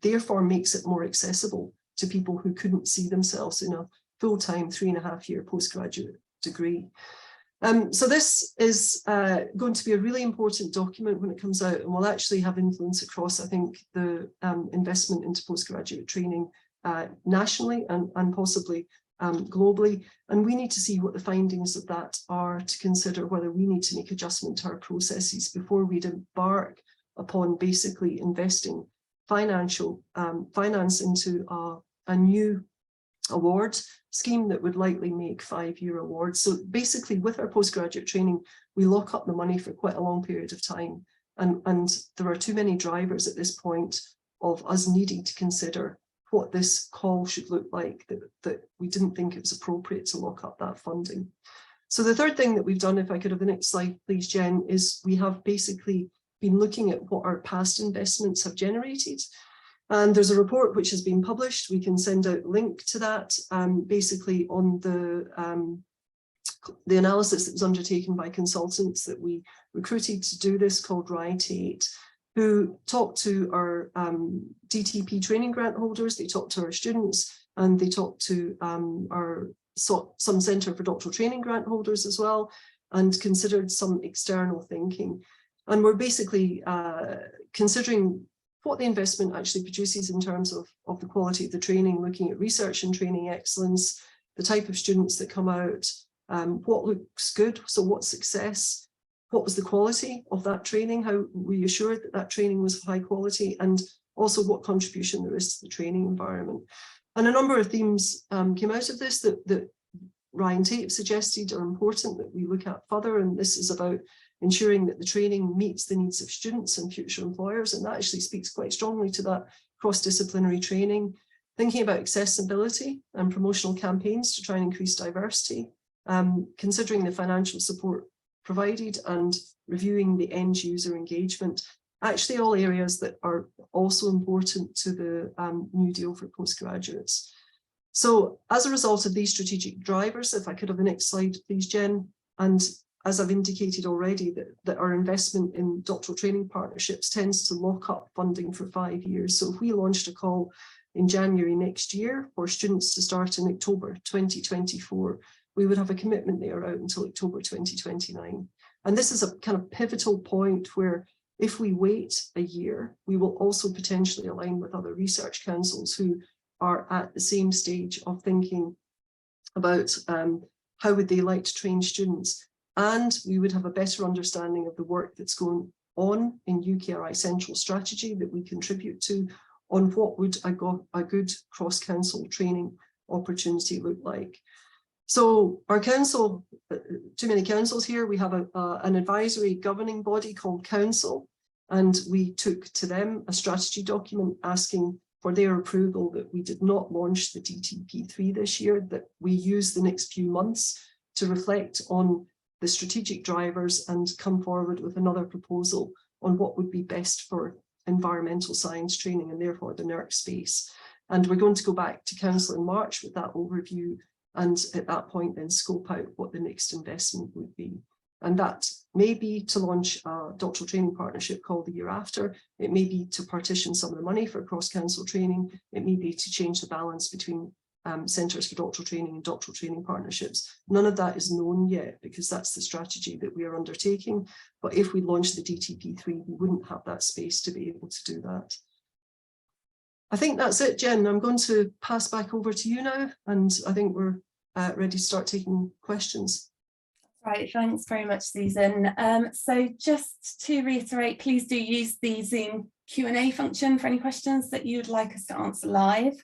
therefore makes it more accessible to people who couldn't see themselves in a full-time 3.5-year postgraduate degree? So this is going to be a really important document when it comes out, and will actually have influence across, I think, the investment into postgraduate training nationally and possibly globally. And we need to see what the findings of that are to consider whether we need to make adjustment to our processes before we'd embark upon basically investing finance into a new award scheme that would likely make 5-year awards. So basically, with our postgraduate training, we lock up the money for quite a long period of time. And there are too many drivers at this point of us needing to consider what this call should look like, that we didn't think it was appropriate to lock up that funding. So the third thing that we've done, if I could have the next slide, please, Jen, is we have basically been looking at what our past investments have generated. And there's a report which has been published. We can send out a link to that, basically on the analysis that was undertaken by consultants that we recruited to do this, called RITE8, who talked to our DTP training grant holders, they talked to our students, and they talked to some Centre for Doctoral Training grant holders as well, and considered some external thinking. And we're basically considering what the investment actually produces in terms of the quality of the training, looking at research and training excellence, the type of students that come out, what looks good, so what's success, what was the quality of that training, how we assured that that training was of high quality, and also what contribution there is to the training environment. And a number of themes came out of this that Ryan Tate suggested are important that we look at further, and this is about ensuring that the training meets the needs of students and future employers, and that actually speaks quite strongly to that cross-disciplinary training, thinking about accessibility and promotional campaigns to try and increase diversity, considering the financial support provided, and reviewing the end user engagement, actually all areas that are also important to the new deal for postgraduates. So as a result of these strategic drivers, if I could have the next slide, please, Jen, and as I've indicated already, that our investment in doctoral training partnerships tends to lock up funding for 5 years. So if we launched a call in January next year for students to start in October 2024, we would have a commitment there out until October 2029. And this is a kind of pivotal point where if we wait a year, we will also potentially align with other research councils who are at the same stage of thinking about how would they like to train students. And we would have a better understanding of the work that's going on in UKRI Central Strategy that we contribute to, on what would a good cross-council training opportunity look like. So our council, too many councils here, we have an advisory governing body called Council, and we took to them a strategy document asking for their approval that we did not launch the DTP3 this year, that we use the next few months to reflect on the strategic drivers and come forward with another proposal on what would be best for environmental science training and therefore the NERC space. And we're going to go back to Council in March with that overview, and at that point then scope out what the next investment would be. And that may be to launch a doctoral training partnership called the year after. It may be to partition some of the money for cross-council training. It may be to change the balance between centres for doctoral training and doctoral training partnerships. None of that is known yet because that's the strategy that we are undertaking. But if we launch the DTP3, we wouldn't have that space to be able to do that. I think that's it, Jen. I'm going to pass back over to you now, and I think we're ready to start taking questions. Right, thanks very much, Susan. So just to reiterate, please do use the Zoom Q&A function for any questions that you'd like us to answer live.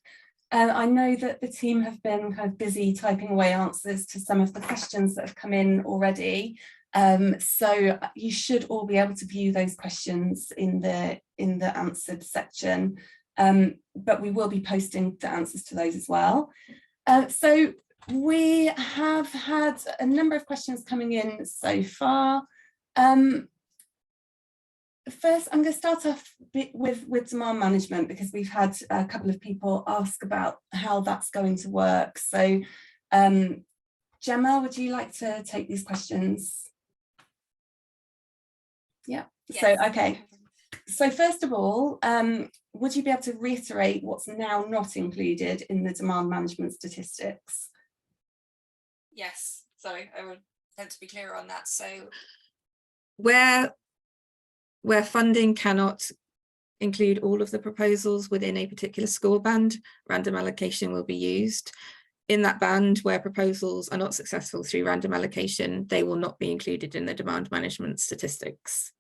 I know that the team have been kind of busy typing away answers to some of the questions that have come in already. So you should all be able to view those questions in the answered section, but we will be posting the answers to those as well. So we have had a number of questions coming in so far. First, I'm going to start off with demand management, because we've had a couple of people ask about how that's going to work. So Gemma, would you like to take these questions? Yeah, yes. So okay. So first of all, would you be able to reiterate what's now not included in the demand management statistics? Yes, sorry, I would like to be clear on that. So where funding cannot include all of the proposals within a particular score band, random allocation will be used. In that band where proposals are not successful through random allocation, they will not be included in the demand management statistics.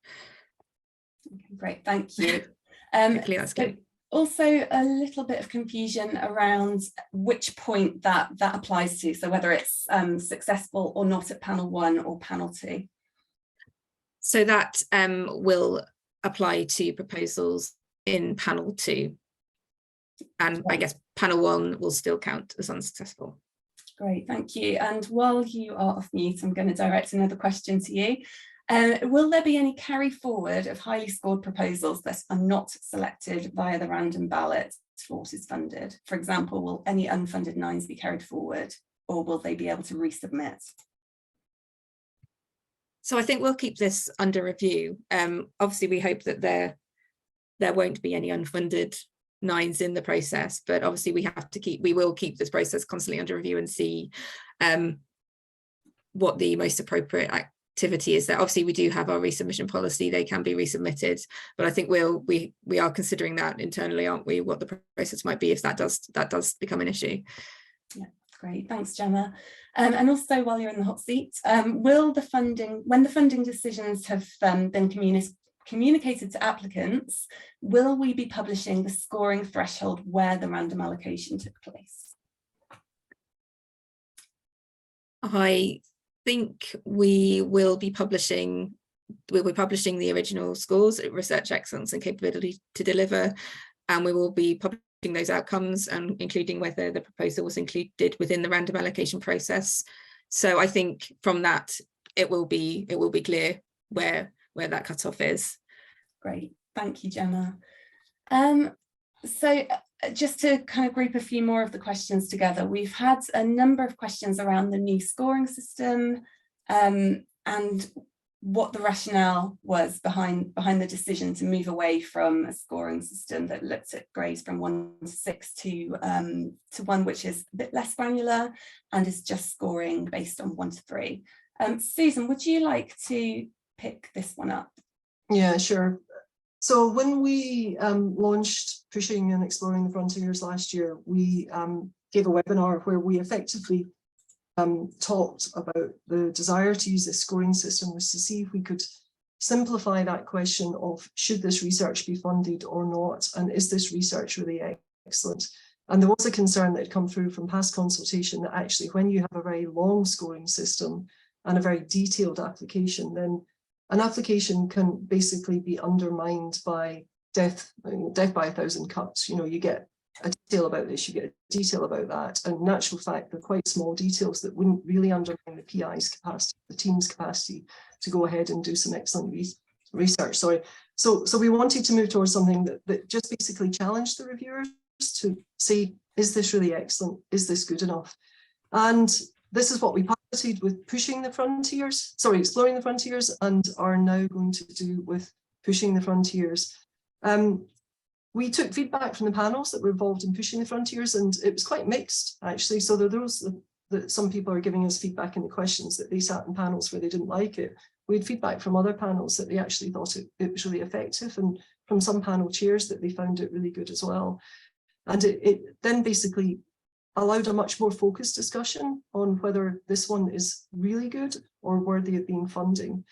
Okay, great, thank you. Hopefully that's clear. Also a little bit of confusion around which point that applies to, so whether it's successful or not at panel 1 or panel 2. So that will apply to proposals in panel 2. And I guess panel 1 will still count as unsuccessful. Great, thank you. And while you are off mute, I'm going to direct another question to you. Will there be any carry forward of highly scored proposals that are not selected via the random ballot for what is funded? For example, will any unfunded 9s be carried forward, or will they be able to resubmit? So I think we'll keep this under review. Obviously, we hope that there won't be any unfunded 9s in the process, but obviously we will keep this process constantly under review and see what the most appropriate activity is. That obviously we do have our resubmission policy; they can be resubmitted, but I think we are considering that internally, aren't we? What the process might be if that does become an issue. Yeah, great, thanks, Gemma. And also, while you're in the hot seat, will the funding, when the funding decisions have been communicated to applicants, will we be publishing the scoring threshold where the random allocation took place? I think we'll be publishing the original scores, research excellence and capability to deliver, and we will be publishing those outcomes and including whether the proposal was included within the random allocation process. So I think from that it will be clear where that cutoff is. Great, thank you, Gemma. So just to kind of group a few more of the questions together, we've had a number of questions around the new scoring system and what the rationale was behind the decision to move away from a scoring system that looked at grades from 1 to 6 to one which is a bit less granular and is just scoring based on 1 to 3. Susan, would you like to pick this one up? Yeah, sure. So when we launched Pushing and Exploring the Frontiers last year, we gave a webinar where we effectively talked about the desire to use this scoring system was to see if we could simplify that question of should this research be funded or not, and is this research really excellent? And there was a concern that had come through from past consultation that actually when you have a very long scoring system and a very detailed application, then an application can basically be undermined by death by 1,000 cuts. You know, you get a detail about this, you get a detail about that, and in actual fact, they're quite small details that wouldn't really undermine the PI's capacity, the team's capacity to go ahead and do some excellent research. Sorry. So we wanted to move towards something that just basically challenged the reviewers to say, is this really excellent? Is this good enough? And this is what we piloted with Exploring the Frontiers, and are now going to do with Pushing the Frontiers. We took feedback from the panels that were involved in Pushing the Frontiers, and it was quite mixed, actually. So there are those that some people are giving us feedback in the questions that they sat in panels where they didn't like it. We had feedback from other panels that they actually thought it was really effective, and from some panel chairs that they found it really good as well. And it then basically allowed a much more focused discussion on whether this one is really good or worthy of being funding.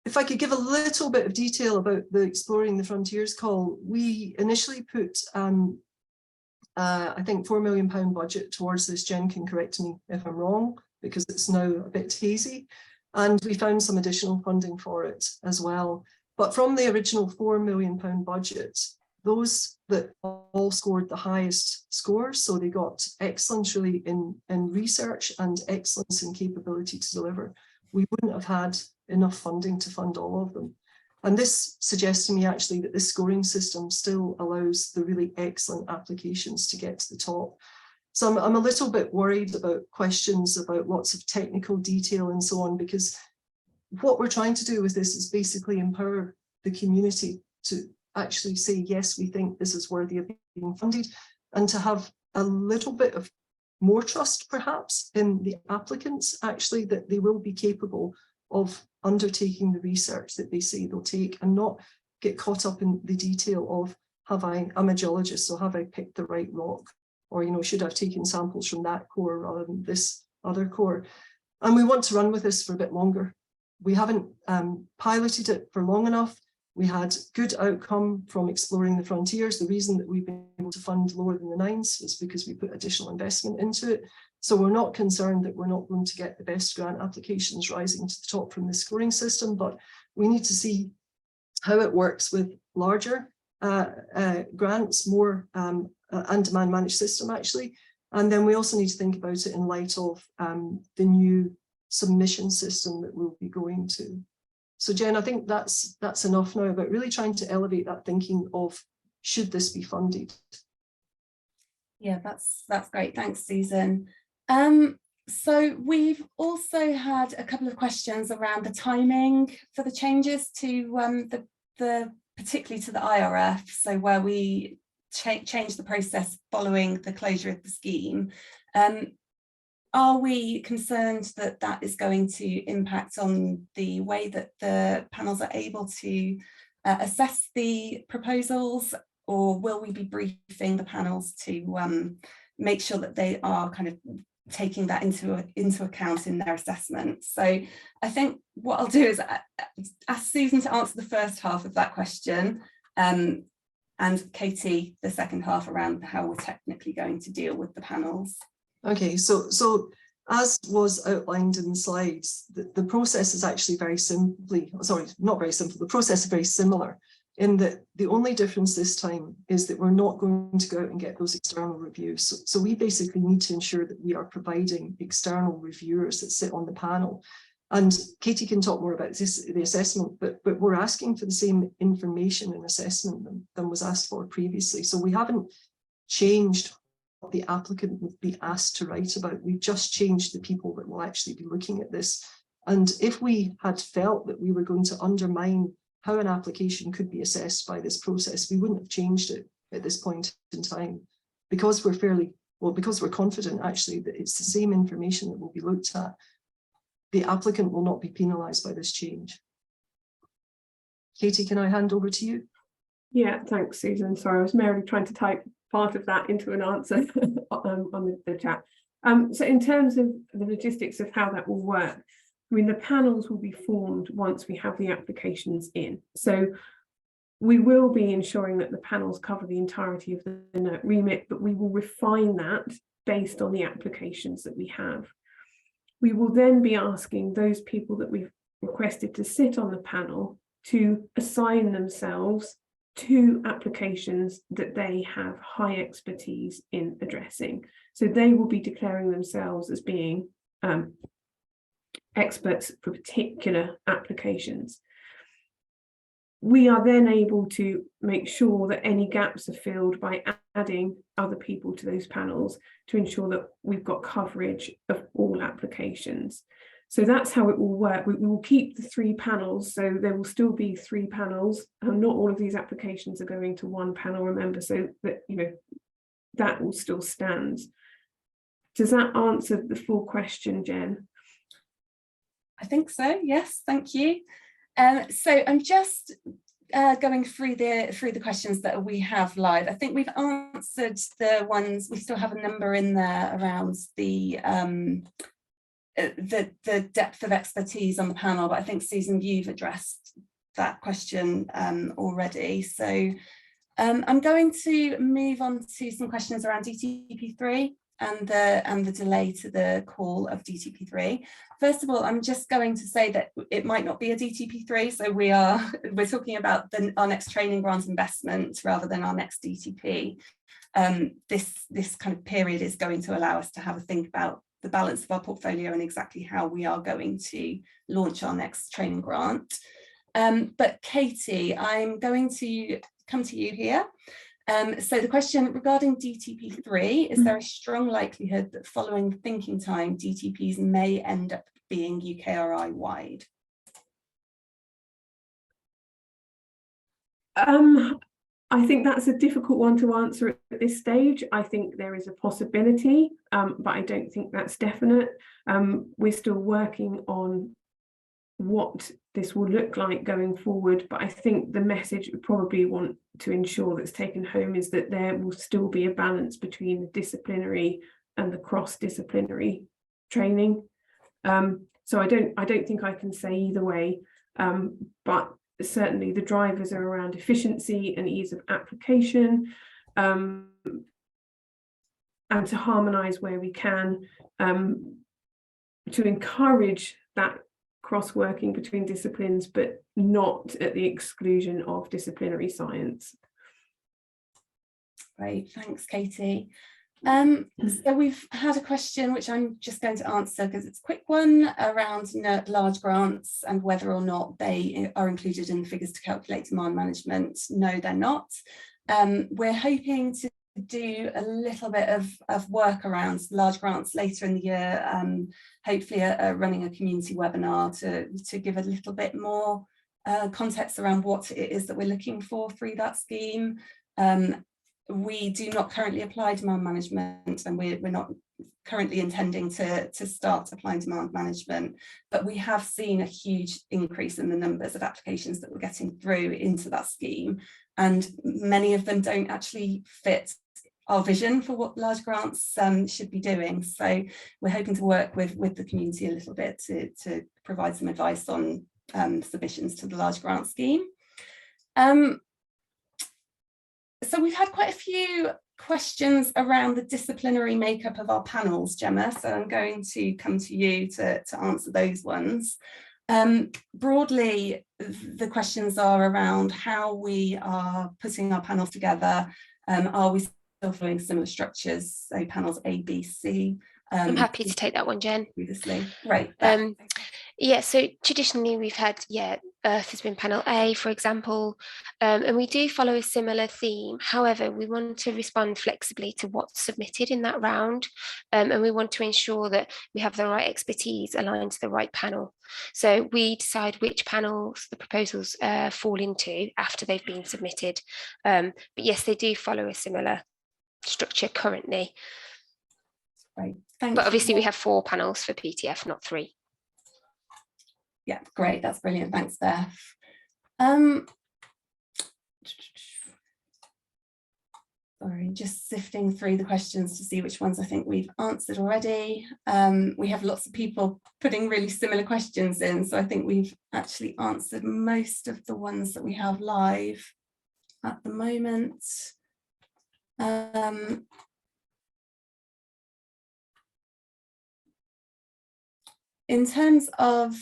If I could give a little bit of detail about the Exploring the Frontiers call, we initially put, I think, £4 million budget towards this. Jen can correct me if I'm wrong, because it's now a bit hazy. And we found some additional funding for it as well. But from the original £4 million budget, those that all scored the highest scores, so they got excellence really in research and excellence in capability to deliver, we wouldn't have had enough funding to fund all of them. And this suggests to me actually that this scoring system still allows the really excellent applications to get to the top. So I'm a little bit worried about questions about lots of technical detail and so on, because what we're trying to do with this is basically empower the community to actually say, yes, we think this is worthy of being funded, and to have a little bit of more trust perhaps in the applicants, actually, that they will be capable of undertaking the research that they say they'll take, and not get caught up in the detail of, I'm a geologist, so have I picked the right rock? Or, you know, should I have taken samples from that core rather than this other core? And we want to run with this for a bit longer. We haven't piloted it for long enough. We had good outcome from Exploring the Frontiers. The reason that we've been able to fund lower than the 9s was because we put additional investment into it. So we're not concerned that we're not going to get the best grant applications rising to the top from the scoring system, but we need to see how it works with larger grants, more and demand managed system actually. And then we also need to think about it in light of the new submission system that we'll be going to. So Jen, I think that's enough now about really trying to elevate that thinking of, should this be funded? Yeah, that's great. Thanks, Susan. So we've also had a couple of questions around the timing for the changes to particularly to the IRF, so where we change the process following the closure of the scheme. Are we concerned that that is going to impact on the way that the panels are able to assess the proposals, or will we be briefing the panels to make sure that they are kind of taking that into account in their assessment? So I think what I'll do is ask Susan to answer the first half of that question, and Katie the second half around how we're technically going to deal with the panels. Okay, so as was outlined in the slides, the process is actually very simply, sorry, not very simple, the process is very similar, in that the only difference this time is that we're not going to go out and get those external reviews. So we basically need to ensure that we are providing external reviewers that sit on the panel. And Katie can talk more about this, the assessment, but we're asking for the same information and assessment than was asked for previously. So we haven't changed what the applicant would be asked to write about. We've just changed the people that will actually be looking at this. And if we had felt that we were going to undermine how an application could be assessed by this process, we wouldn't have changed it at this point in time, because because we're confident actually that it's the same information that will be looked at. The applicant will not be penalised by this change. Katie, can I hand over to you? Yeah, thanks, Susan. Sorry, I was merely trying to type part of that into an answer on the chat. So in terms of the logistics of how that will work, I mean, the panels will be formed once we have the applications in. So we will be ensuring that the panels cover the entirety of the NERC remit, but we will refine that based on the applications that we have. We will then be asking those people that we've requested to sit on the panel to assign themselves to applications that they have high expertise in addressing. So they will be declaring themselves as being experts for particular applications. We are then able to make sure that any gaps are filled by adding other people to those panels to ensure that we've got coverage of all applications. So that's how it will work. We will keep the 3 panels, so there will still be 3 panels, and not all of these applications are going to one panel, remember, so that, you know, that will still stand. Does that answer the full question, Jen? I think so, yes, thank you. So I'm just going through the questions that we have live. I think we've answered the ones, we still have a number in there around the depth of expertise on the panel, but I think, Susan, you've addressed that question already. So I'm going to move on to some questions around DTP3 and the delay to the call of DTP3. First of all, I'm just going to say that it might not be a DTP3, so we're talking about our next training grant investment rather than our next DTP. This kind of period is going to allow us to have a think about the balance of our portfolio and exactly how we are going to launch our next training grant. But Katie, I'm going to come to you here. So the question regarding DTP3, is there a strong likelihood that following the thinking time, DTPs may end up being UKRI wide? I think that's a difficult one to answer at this stage. I think there is a possibility, but I don't think that's definite. We're still working on what this will look like going forward, but I think the message we probably want to ensure that's taken home is that there will still be a balance between the disciplinary and the cross-disciplinary training. So I don't think I can say either way, but certainly the drivers are around efficiency and ease of application, and to harmonise where we can, to encourage that cross-working between disciplines, but not at the exclusion of disciplinary science. Great, thanks, Katie. So we've had a question which I'm just going to answer because it's a quick one around NERC large grants and whether or not they are included in the figures to calculate demand management. No, they're not. We're hoping to do a little bit of work around large grants later in the year, hopefully running a community webinar to give a little bit more context around what it is that we're looking for through that scheme. We do not currently apply demand management, and we're not currently intending to start applying demand management, but we have seen a huge increase in the numbers of applications that we're getting through into that scheme, and many of them don't actually fit our vision for what large grants should be doing. So we're hoping to work with the community a little bit to provide some advice on submissions to the large grant scheme. So we've had quite a few questions around the disciplinary makeup of our panels, Gemma, so I'm going to come to you to answer those ones. Broadly, the questions are around how we are putting our panels together. Are we still following similar structures, so panels A, B, C? I'm happy to take that one, Jen. Previously, right. Yeah, so traditionally we've had, Earth has been panel A, for example, and we do follow a similar theme. However, we want to respond flexibly to what's submitted in that round, and we want to ensure that we have the right expertise aligned to the right panel. So we decide which panels the proposals fall into after they've been submitted. But yes, they do follow a similar structure currently. Right. Thank but obviously you. we have 4 panels for PTF, not 3. Yeah, great, that's brilliant, thanks Beth. Sorry, just sifting through the questions to see which ones I think we've answered already. We have lots of people putting really similar questions in, so I think we've actually answered most of the ones that we have live at the moment. In terms of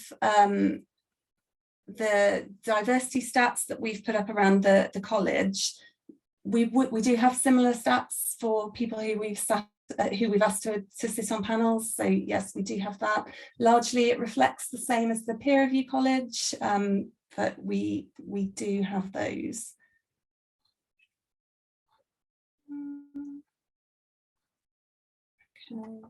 the diversity stats that we've put up around the college, we do have similar stats for people who we've asked to sit on panels. So yes, we do have that. Largely, it reflects the same as the peer review college, but we do have those. Okay.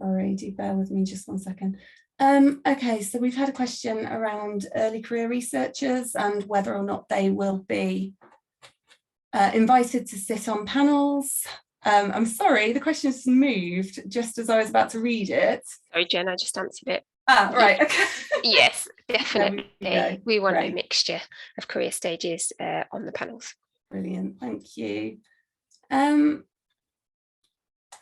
Sorry, do bear with me just one second. Okay, so we've had a question around early career researchers and whether or not they will be invited to sit on panels. I'm sorry, the question's moved just as I was about to read it. Sorry, Jen, I just answered it. Ah, right, okay. Yes, definitely. We want Great. a mixture of career stages on the panels. Brilliant, thank you.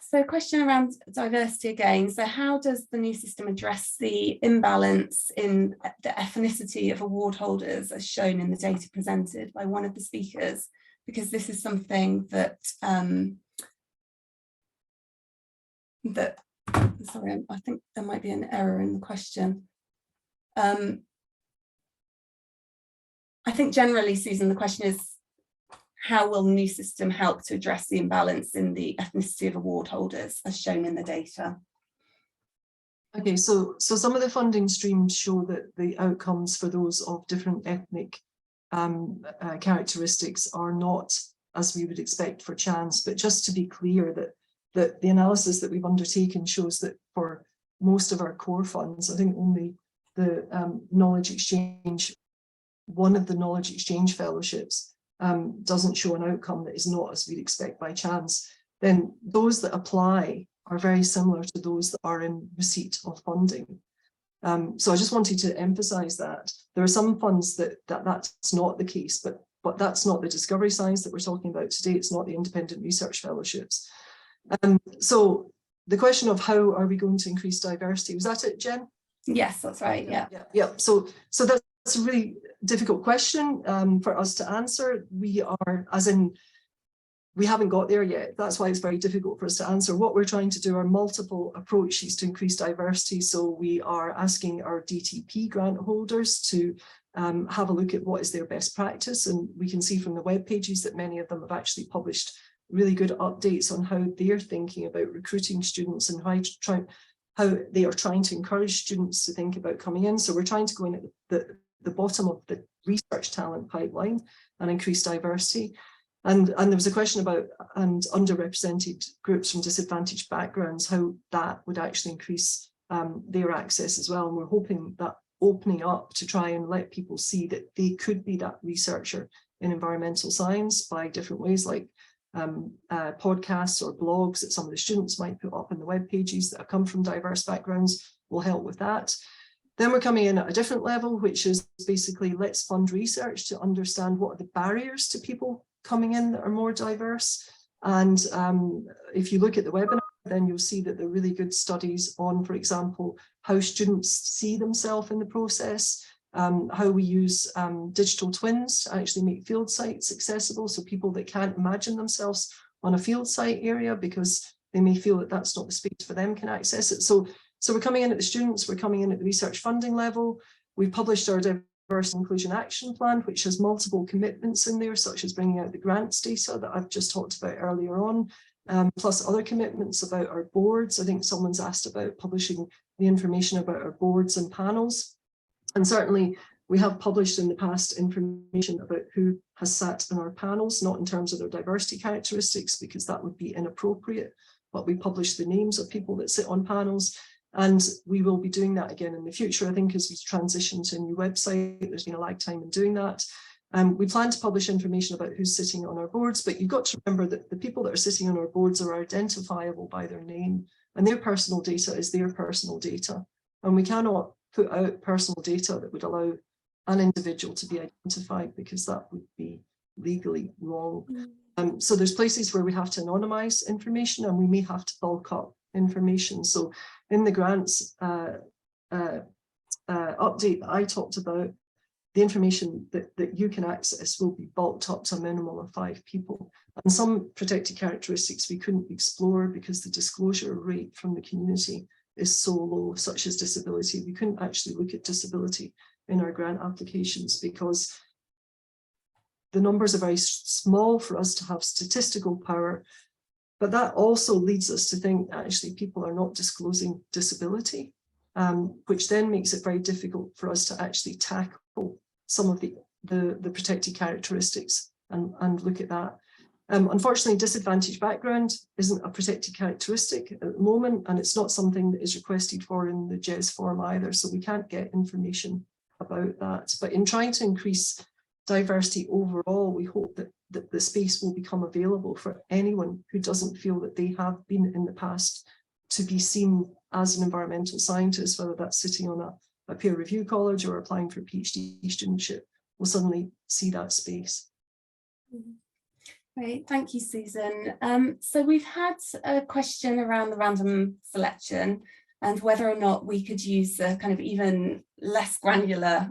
So a question around diversity again. So how does the new system address the imbalance in the ethnicity of award holders as shown in the data presented by one of the speakers? Because this is something that, sorry, I think there might be an error in the question. I think generally, Susan, the question is, how will the new system help to address the imbalance in the ethnicity of award holders as shown in the data? Okay, so some of the funding streams show that the outcomes for those of different ethnic characteristics are not as we would expect for chance, but just to be clear that the analysis that we've undertaken shows that for most of our core funds, I think only the knowledge exchange, one of the knowledge exchange fellowships doesn't show an outcome that is not as we'd expect by chance, then those that apply are very similar to those that are in receipt of funding. So I just wanted to emphasize that. There are some funds that's not the case, but that's not the discovery science that we're talking about today. It's not the independent research fellowships. So the question of how are we going to increase diversity, was that it, Jen? Yes, that's right, yeah. Yeah. So that's a really difficult question for us to answer. We we haven't got there yet. That's why it's very difficult for us to answer. What we're trying to do are multiple approaches to increase diversity. So we are asking our DTP grant holders to have a look at what is their best practice. And we can see from the web pages that many of them have actually published really good updates on how they're thinking about recruiting students and how they are trying to encourage students to think about coming in. So we're trying to go in at the bottom of the research talent pipeline and increase diversity. And there was a question about underrepresented groups from disadvantaged backgrounds, how that would actually increase their access as well. And we're hoping that opening up to try and let people see that they could be that researcher in environmental science by different ways, like podcasts or blogs that some of the students might put up in the web pages that have come from diverse backgrounds will help with that. Then we're coming in at a different level, which is basically let's fund research to understand what are the barriers to people coming in that are more diverse. And if you look at the webinar, then you'll see that there are really good studies on, for example, how students see themselves in the process, how we use digital twins to actually make field sites accessible. So people that can't imagine themselves on a field site area because they may feel that that's not the space for them can access it. So we're coming in at the students, we're coming in at the research funding level. We've published our Diversity Inclusion Action Plan, which has multiple commitments in there, such as bringing out the grants data that I've just talked about earlier on, plus other commitments about our boards. I think someone's asked about publishing the information about our boards and panels. And certainly we have published in the past information about who has sat in our panels, not in terms of their diversity characteristics, because that would be inappropriate, but we publish the names of people that sit on panels. And we will be doing that again in the future. I think as we transition to a new website, there's been a lag time in doing that. We plan to publish information about who's sitting on our boards, but you've got to remember that the people that are sitting on our boards are identifiable by their name, and their personal data is their personal data. And we cannot put out personal data that would allow an individual to be identified, because that would be legally wrong. So there's places where we have to anonymize information, and we may have to bulk up information. So in the grants update that I talked about, the information that you can access will be bulked up to a minimum of 5 people. And some protected characteristics we couldn't explore because the disclosure rate from the community is so low, such as disability. We couldn't actually look at disability in our grant applications because the numbers are very small for us to have statistical power. But that also leads us to think that actually people are not disclosing disability, which then makes it very difficult for us to actually tackle some of the protected characteristics and look at that. Unfortunately, disadvantaged background isn't a protected characteristic at the moment, and it's not something that is requested for in the JES form either, so we can't get information about that. But in trying to increase diversity overall, we hope that the space will become available for anyone who doesn't feel that they have been in the past to be seen as an environmental scientist, whether that's sitting on a peer review college or applying for PhD studentship, will suddenly see that space. Great, thank you, Susan. So we've had a question around the random selection and whether or not we could use a kind of even less granular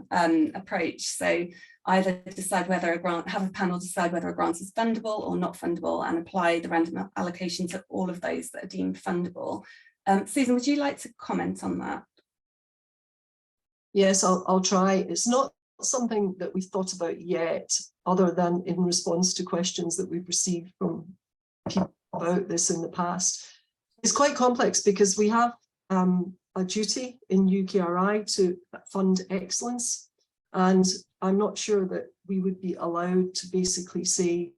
approach. So either decide whether a grant, have a panel decide whether a grant is fundable or not fundable, and apply the random allocation to all of those that are deemed fundable. Susan, would you like to comment on that? Yes, I'll try. It's not something that we've thought about yet, other than in response to questions that we've received from people about this in the past. It's quite complex because we have a duty in UKRI to fund excellence, and I'm not sure that we would be allowed to basically say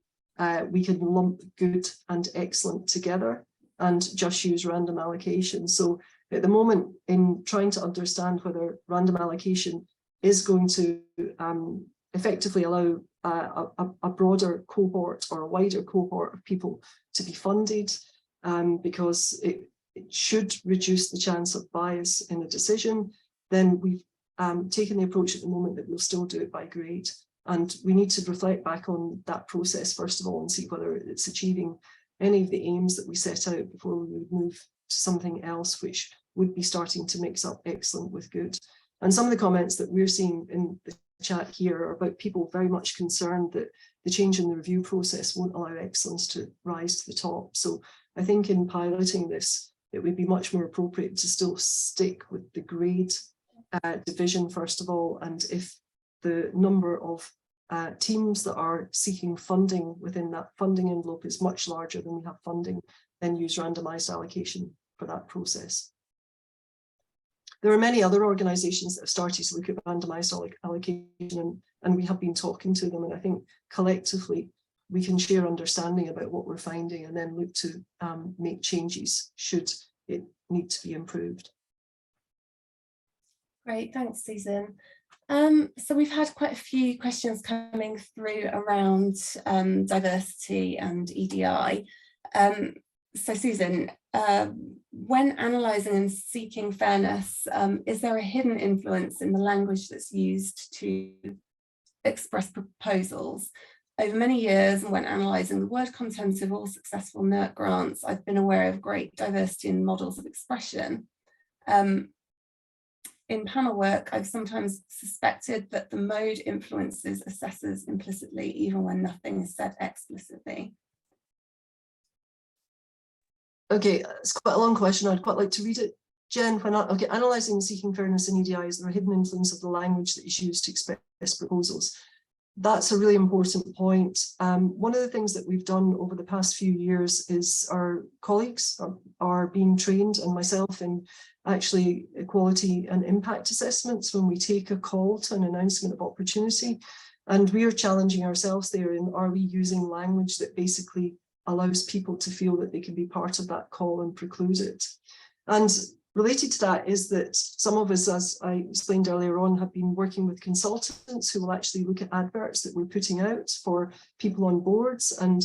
we can lump good and excellent together and just use random allocation. So at the moment, in trying to understand whether random allocation is going to effectively allow a broader cohort or a wider cohort of people to be funded, because it should reduce the chance of bias in a decision, then we've taken the approach at the moment that we'll still do it by grade. And we need to reflect back on that process, first of all, and see whether it's achieving any of the aims that we set out before we would move to something else, which would be starting to mix up excellent with good. And some of the comments that we're seeing in the chat here are about people very much concerned that the change in the review process won't allow excellence to rise to the top. So I think in piloting this, it would be much more appropriate to still stick with the grade division first of all, and if the number of teams that are seeking funding within that funding envelope is much larger than we have funding, then use randomized allocation for that process. There are many other organizations that have started to look at randomized allocation, and we have been talking to them, and I think collectively we can share understanding about what we're finding and then look to make changes should it need to be improved. Great, thanks, Susan. So we've had quite a few questions coming through around diversity and EDI. So Susan, when analysing and seeking fairness, is there a hidden influence in the language that's used to express proposals? Over many years, and when analysing the word content of all successful NERC grants, I've been aware of great diversity in models of expression. In panel work, I've sometimes suspected that the mode influences assessors implicitly, even when nothing is said explicitly. Okay, it's quite a long question. I'd quite like to read it. Jen, when analysing and seeking fairness in EDI, is there a hidden influence of the language that is used to express proposals? That's a really important point. One of the things that we've done over the past few years is our colleagues are being trained, and myself, in actually equality and impact assessments when we take a call to an announcement of opportunity. And we are challenging ourselves there in, are we using language that basically allows people to feel that they can be part of that call and preclude it? And related to that is that some of us, as I explained earlier on, have been working with consultants who will actually look at adverts that we're putting out for people on boards and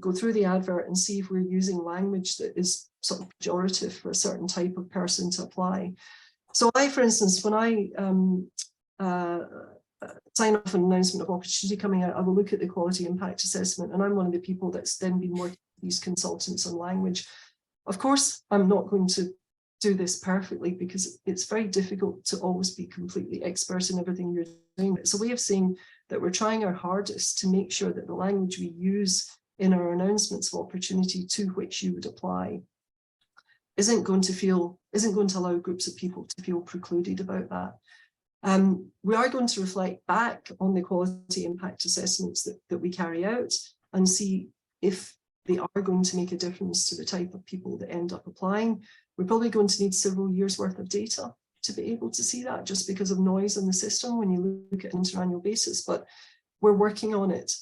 go through the advert and see if we're using language that is sort of pejorative for a certain type of person to apply. So I, for instance, when I sign off an announcement of opportunity coming out, I will look at the quality impact assessment, and I'm one of the people that's then been working with these consultants on language. Of course, I'm not going to do this perfectly because it's very difficult to always be completely expert in everything you're doing. It's a way of saying that we're trying our hardest to make sure that the language we use in our announcements of opportunity to which you would apply isn't going to allow groups of people to feel precluded about that. We are going to reflect back on the quality impact assessments that we carry out and see if they are going to make a difference to the type of people that end up applying. We're probably going to need several years worth of data to be able to see that, just because of noise in the system when you look at an interannual basis, but we're working on it.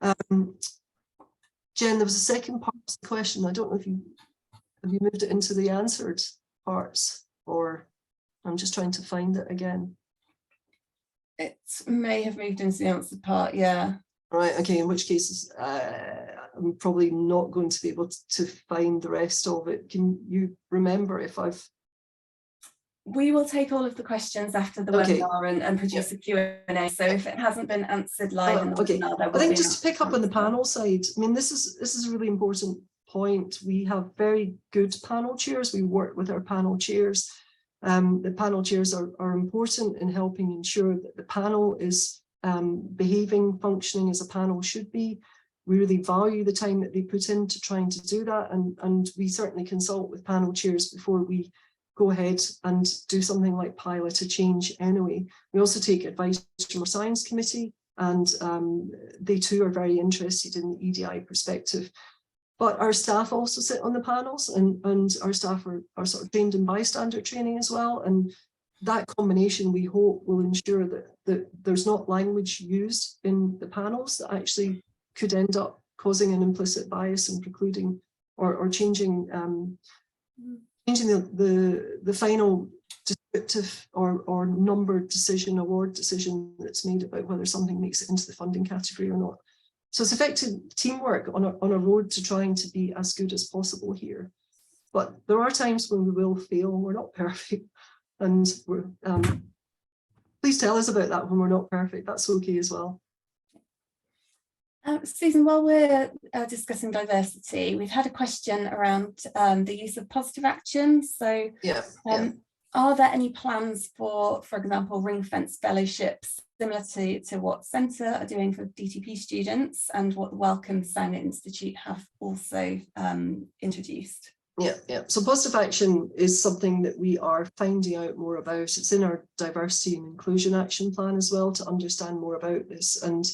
Jen, there was a second part of the question. I don't know if have you moved it into the answered parts, or I'm just trying to find it again. It may have moved into the answered part, yeah. Right, okay, in which case I'm probably not going to be able to find the rest of it. Can you remember if I've... We will take all of the questions after the webinar and produce a Q&A. So if it hasn't been answered live in the webinar, there will I think just to pick up on the panel side, I mean, this is a really important point. We have very good panel chairs. We work with our panel chairs. The panel chairs are important in helping ensure that the panel is behaving, functioning as a panel should be. We really value the time that they put into trying to do that, and we certainly consult with panel chairs before we go ahead and do something like pilot a change anyway. We also take advice from our science committee, and they too are very interested in the EDI perspective. But our staff also sit on the panels, and our staff are sort of trained in bystander training as well. And that combination, we hope, will ensure that there's not language used in the panels that actually could end up causing an implicit bias and precluding or changing the final descriptive or numbered decision, award decision that's made about whether something makes it into the funding category or not. So it's effective teamwork on a road to trying to be as good as possible here. But there are times when we will fail, and we're not perfect. And we're, please tell us about that when we're not perfect. That's okay as well. Susan, while we're discussing diversity, we've had a question around the use of positive action. So Are there any plans for example, ring-fence fellowships similar to what Centre are doing for DTP students and what the Wellcome Design Institute have also introduced? Yeah. So positive action is something that we are finding out more about. It's in our diversity and inclusion action plan as well to understand more about this. And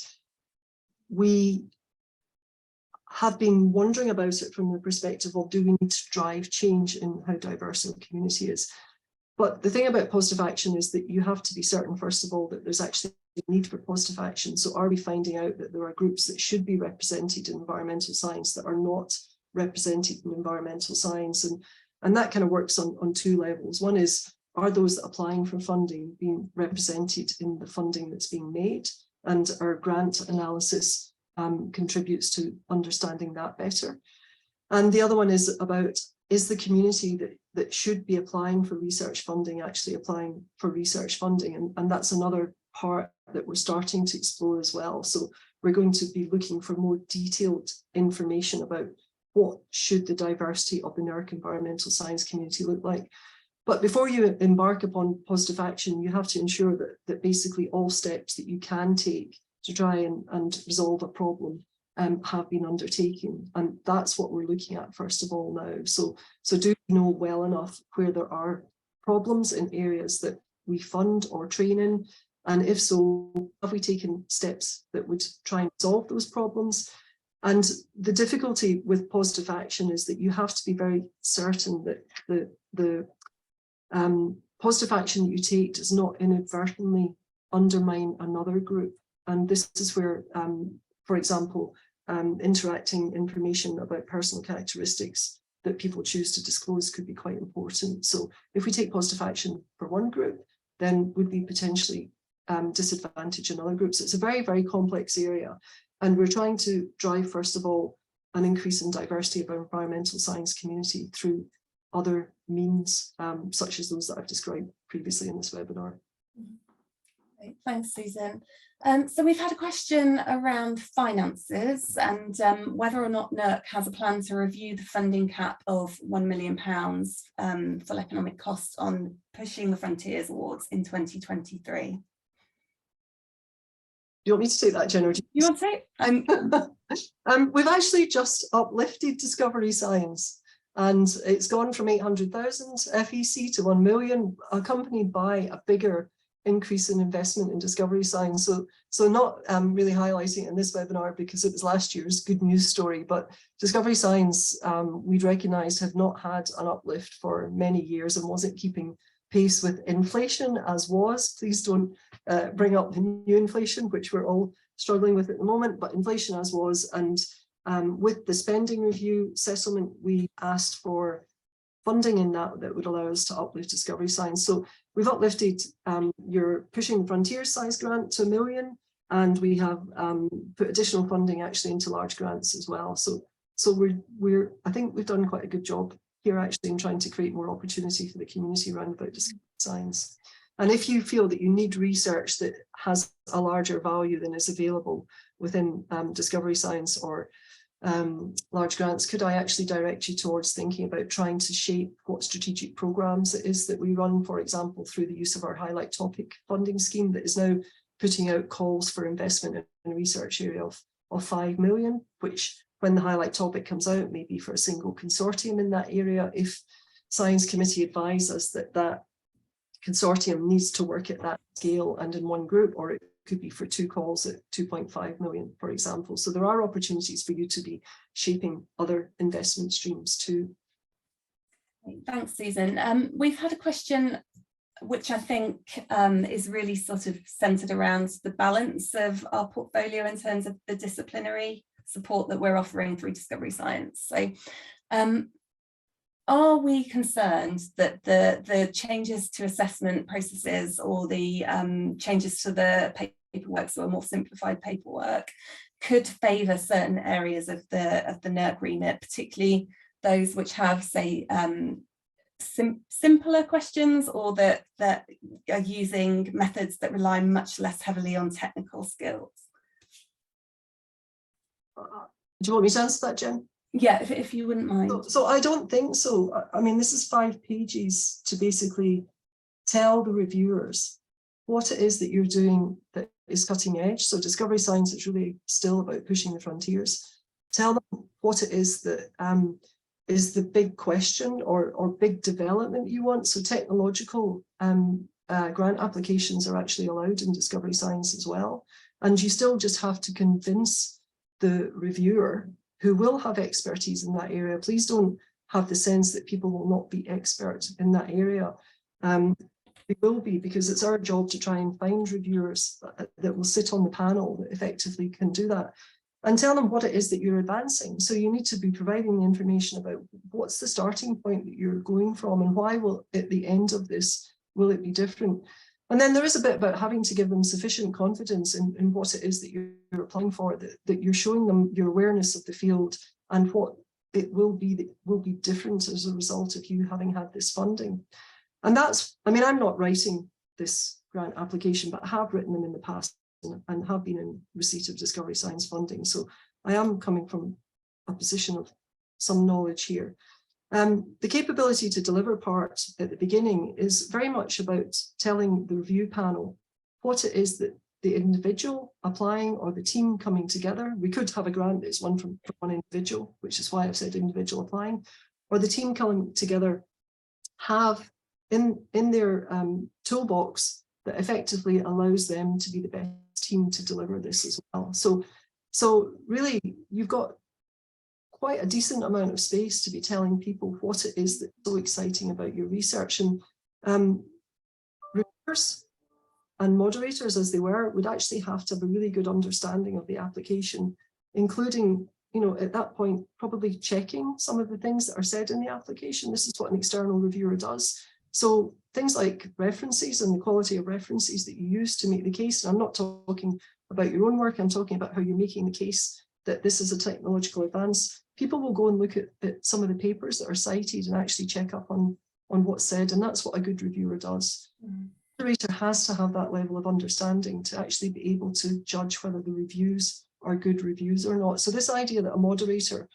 we have been wondering about it from the perspective of, do we need to drive change in how diverse our community is? But the thing about positive action is that you have to be certain, first of all, that there's actually a need for positive action. So are we finding out that there are groups that should be represented in environmental science that are not represented in environmental science? And that kind of works on two levels. One is, are those applying for funding being represented in the funding that's being made? And our grant analysis contributes to understanding that better. And the other one is about, is the community that should be applying for research funding actually applying for research funding? And that's another part that we're starting to explore as well. So we're going to be looking for more detailed information about what should the diversity of the NERC environmental science community look like. But before you embark upon positive action, you have to ensure that basically all steps that you can take to try and resolve a problem have been undertaken. And that's what we're looking at first of all now. So do we know well enough where there are problems in areas that we fund or train in? And if so, have we taken steps that would try and solve those problems? And the difficulty with positive action is that you have to be very certain that the positive action that you take does not inadvertently undermine another group. And this is where, for example, interacting information about personal characteristics that people choose to disclose could be quite important. So if we take positive action for one group, then would we potentially disadvantage another group? So it's a very, very complex area. And we're trying to drive, first of all, an increase in diversity of our environmental science community through other means, such as those that I've described previously in this webinar. Thanks, Susan. So we've had a question around finances and whether or not NERC has a plan to review the funding cap of £1 million full economic cost on Pushing the Frontiers Awards in 2023. Do you want me to take that, Jenna? You want to? We've actually just uplifted Discovery Science, and it's gone from 800,000 FEC to 1 million, accompanied by a bigger increase in investment in Discovery Science. So not really highlighting it in this webinar because it was last year's good news story, but Discovery Science, we'd recognised, had not had an uplift for many years and wasn't keeping pace with inflation as was. Please don't bring up the new inflation, which we're all struggling with at the moment, but inflation as was. And with the spending review settlement, we asked for funding in that would allow us to uplift Discovery Science. So we've uplifted your Pushing the Frontiers size grant to £1 million, and we have put additional funding actually into large grants as well. So I think we've done quite a good job here actually in trying to create more opportunity for the community around about Discovery Science. And if you feel that you need research that has a larger value than is available within Discovery Science or large grants, could I actually direct you towards thinking about trying to shape what strategic programs it is that we run, for example, through the use of our highlight topic funding scheme that is now putting out calls for investment in a research area of 5 million, which when the highlight topic comes out, maybe for a single consortium in that area, if Science Committee advise us that consortium needs to work at that scale and in one group, or it could be for 2 calls at 2.5 million, for example. So there are opportunities for you to be shaping other investment streams too. Thanks, Susan. We've had a question which I think is really sort of centred around the balance of our portfolio in terms of the disciplinary support that we're offering through Discovery Science. So are we concerned that the changes to assessment processes or the changes to the paperwork, so a more simplified paperwork, could favour certain areas of the NERC remit, particularly those which have, say, simpler questions, or that are using methods that rely much less heavily on technical skills? Do you want me to answer that, Jen? Yeah, if you wouldn't mind. So I don't think so. I mean, this is 5 pages to basically tell the reviewers what it is that you're doing that is cutting edge. So discovery science is really still about pushing the frontiers. Tell them what it is that is the big question or big development you want. So technological grant applications are actually allowed in discovery science as well. And you still just have to convince the reviewer, who will have expertise in that area. Please don't have the sense that people will not be expert in that area. They will be, because it's our job to try and find reviewers that will sit on the panel that effectively can do that. And tell them what it is that you're advancing. So you need to be providing the information about what's the starting point that you're going from, and why will, at the end of this, will it be different? And then there is a bit about having to give them sufficient confidence in what it is that you're applying for, that you're showing them your awareness of the field and what it will be different as a result of you having had this funding. And that's, I mean, I'm not writing this grant application, but I have written them in the past and have been in receipt of discovery science funding. So I am coming from a position of some knowledge here. The capability to deliver part at the beginning is very much about telling the review panel what it is that the individual applying or the team coming together, we could have a grant that's one from one individual, which is why I've said individual applying, or the team coming together have in their toolbox that effectively allows them to be the best team to deliver this as well. So really, you've got quite a decent amount of space to be telling people what it is that's so exciting about your research. And reviewers and moderators, as they were, would actually have to have a really good understanding of the application, including, you know, at that point, probably checking some of the things that are said in the application. This is what an external reviewer does. So things like references and the quality of references that you use to make the case. And I'm not talking about your own work, I'm talking about how you're making the case that this is a technological advance. People will go and look at some of the papers that are cited and actually check up on what's said. And that's what a good reviewer does. The moderator has to have that level of understanding to actually be able to judge whether the reviews are good reviews or not. So this idea that a moderator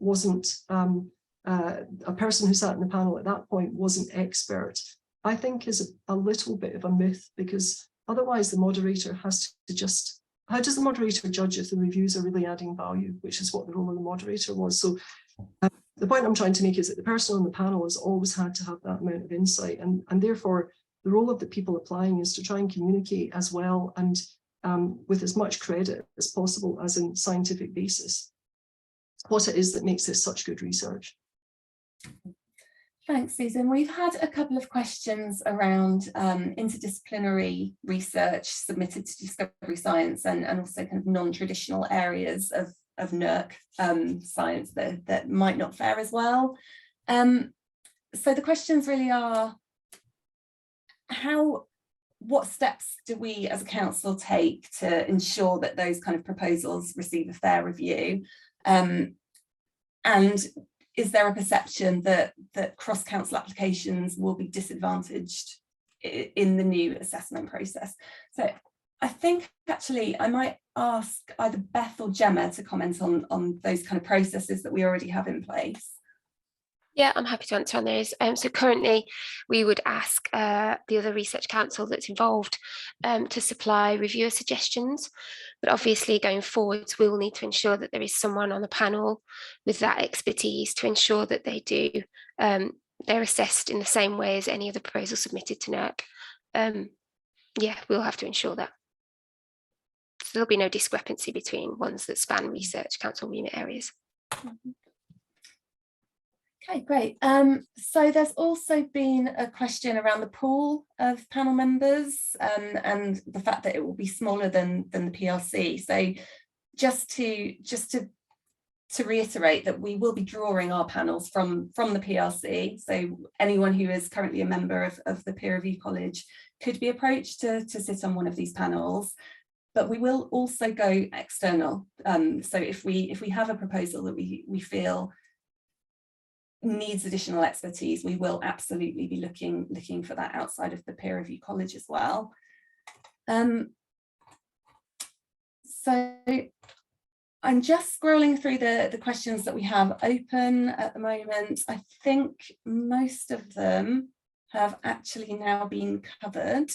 wasn't a person who sat in the panel at that point wasn't expert, I think is a little bit of a myth, because otherwise the moderator has to just, how does the moderator judge if the reviews are really adding value, which is what the role of the moderator was. So the point I'm trying to make is that the person on the panel has always had to have that amount of insight, and therefore the role of the people applying is to try and communicate as well and with as much credit as possible as in scientific basis what it is that makes this such good research. Thanks, Susan. We've had a couple of questions around interdisciplinary research submitted to discovery science and also kind of non-traditional areas of NERC science that might not fare as well. So the questions really are, what steps do we as a council take to ensure that those kind of proposals receive a fair review? And is there a perception that cross-council applications will be disadvantaged in the new assessment process? So I think actually I might ask either Beth or Gemma to comment on those kind of processes that we already have in place. Yeah, I'm happy to answer on those. So currently we would ask the other research council that's involved to supply reviewer suggestions, but obviously going forwards we will need to ensure that there is someone on the panel with that expertise to ensure that they do, they're assessed in the same way as any other proposal submitted to NERC. Yeah, we'll have to ensure that. So there'll be no discrepancy between ones that span research council remit areas. Okay, great. So there's also been a question around the pool of panel members and the fact that it will be smaller than the PRC. So just to reiterate that we will be drawing our panels from the PRC. So anyone who is currently a member of the peer review college could be approached to sit on one of these panels. But we will also go external. So if we have a proposal that we feel needs additional expertise, we will absolutely be looking for that outside of the peer review college as well. So I'm just scrolling through the questions that we have open at the moment. I think most of them have actually now been covered.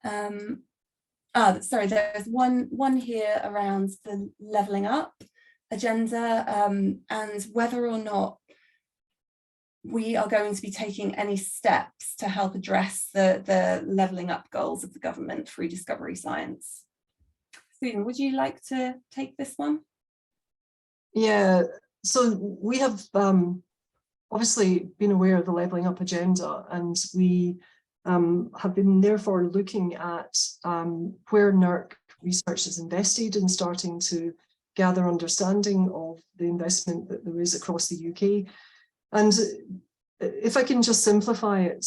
Sorry, there's one here around the levelling up agenda, and whether or not we are going to be taking any steps to help address the levelling up goals of the government through discovery science. Susan, would you like to take this one? Yeah, so we have obviously been aware of the levelling up agenda, and we have been therefore looking at where NERC research is invested and starting to gather understanding of the investment that there is across the UK. And if I can just simplify it,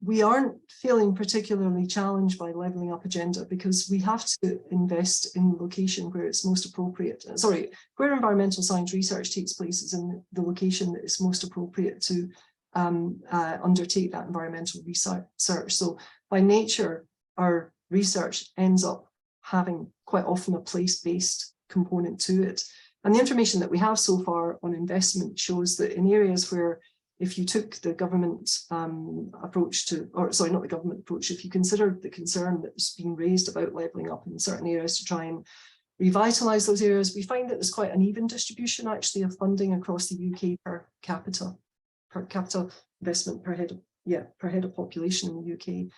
we aren't feeling particularly challenged by levelling up agenda because we have to invest in the location where it's most appropriate. Sorry, where environmental science research takes place is in the location that is most appropriate to undertake that environmental research. So by nature, our research ends up having quite often a place-based component to it. And the information that we have so far on investment shows that in areas where, if you took the government approach to, or sorry, not the government approach, if you considered the concern that's being raised about levelling up in certain areas to try and revitalise those areas, we find that there's quite an even distribution actually of funding across the UK per capita investment per head of population in the UK.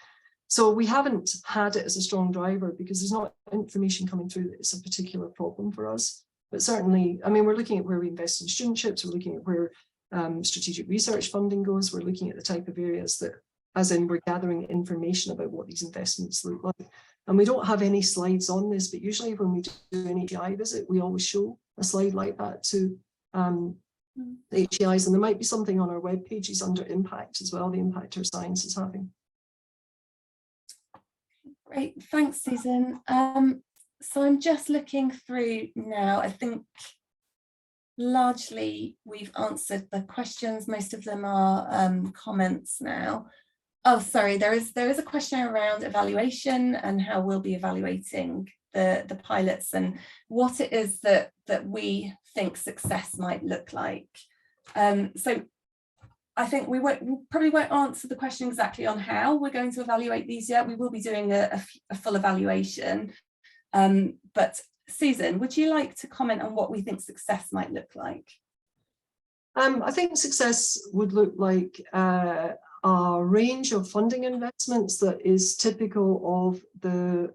So we haven't had it as a strong driver because there's not information coming through that it's a particular problem for us. But certainly, I mean, we're looking at where we invest in studentships, we're looking at where strategic research funding goes, we're looking at the type of areas that, as in we're gathering information about what these investments look like. And we don't have any slides on this, but usually when we do an HEI visit, we always show a slide like that to the HEIs, and there might be something on our web pages under impact as well, the impact our science is having. Great, thanks, Susan. So I'm just looking through now. I think largely we've answered the questions. Most of them are comments now. Oh, sorry, there is a question around evaluation and how we'll be evaluating the pilots and what it is that we think success might look like. So I think we probably won't answer the question exactly on how we're going to evaluate these yet. We will be doing a full evaluation. But Susan, would you like to comment on what we think success might look like? I think success would look like a range of funding investments that is typical of the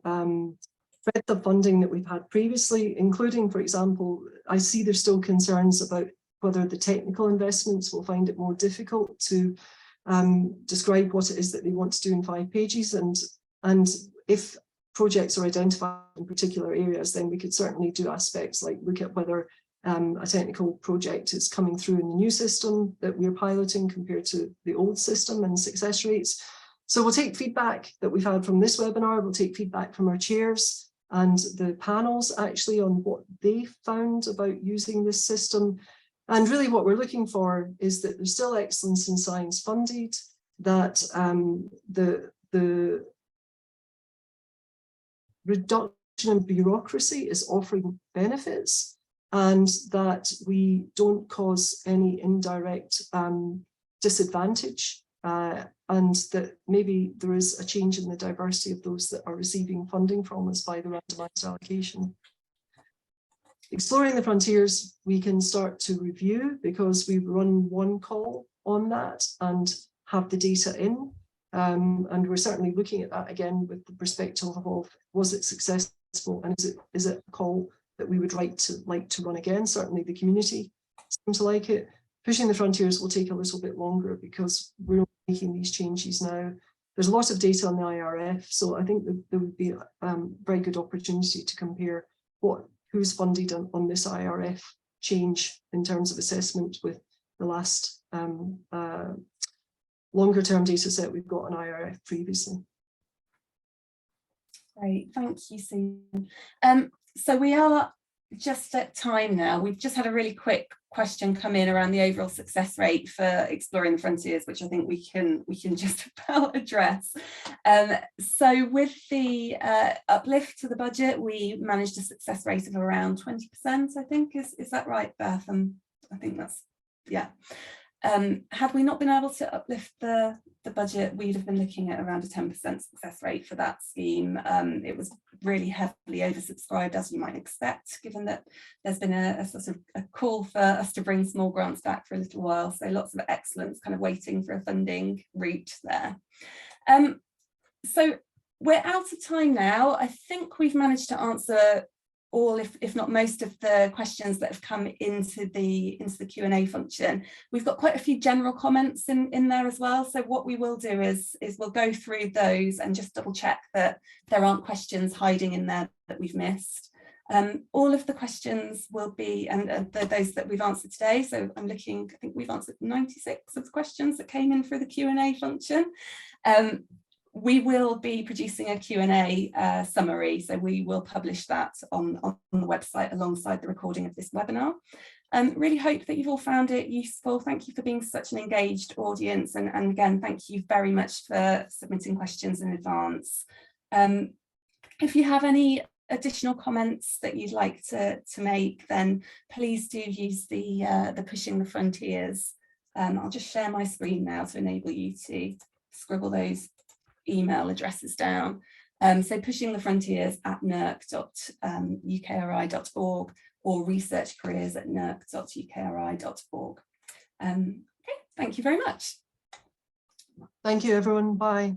breadth of funding that we've had previously, including, for example, I see there's still concerns about whether the technical investments will find it more difficult to describe what it is that they want to do in 5 pages. And if projects are identified in particular areas, then we could certainly do aspects like look at whether a technical project is coming through in the new system that we're piloting compared to the old system and success rates. So we'll take feedback that we've had from this webinar, we'll take feedback from our chairs and the panels actually on what they found about using this system. And really what we're looking for is that there's still excellence in science funded, that the reduction in bureaucracy is offering benefits, and that we don't cause any indirect disadvantage, and that maybe there is a change in the diversity of those that are receiving funding from us by the randomised allocation. Exploring the frontiers, we can start to review because we've run one call on that and have the data in. And we're certainly looking at that again with the perspective of, was it successful, and is it a call that we would like to run again? Certainly the community seem to like it. Pushing the frontiers will take a little bit longer because we're making these changes now. There's a lot of data on the IRF, so I think that there would be a very good opportunity to compare who's funded on this IRF change in terms of assessment with the last longer term data set we've got on IRF previously. Great, thank you, Susan. So we are just at time now. We've just had a really quick question come in around the overall success rate for Exploring the Frontiers, which I think we can just about address. So with the uplift to the budget, we managed a success rate of around 20%, I think. Is that right, Beth? I think that's, yeah. Had we not been able to uplift the the budget, we'd have been looking at around a 10% success rate for that scheme. It was really heavily oversubscribed, as you might expect, given that there's been a sort of a call for us to bring small grants back for a little while. So lots of excellence kind of waiting for a funding route there. So we're out of time now. I think we've managed to answer all, if not most, of the questions that have come into the Q&A function. We've got quite a few general comments in there as well. So what we will do is we'll go through those and just double check that there aren't questions hiding in there that we've missed. All of the questions will be, and those that we've answered today. So I'm looking, I think we've answered 96 of the questions that came in through the Q&A function. We will be producing a Q&A summary, so we will publish that on the website alongside the recording of this webinar. Really hope that you've all found it useful. Thank you for being such an engaged audience, and again, thank you very much for submitting questions in advance. If you have any additional comments that you'd like to make, then please do use the Pushing the Frontiers. I'll just share my screen now to enable you to scribble those email addresses down. So pushingthefrontiers@nerc.ukri.org or researchcareers@nerc.ukri.org. Okay, thank you very much. Thank you, everyone. Bye.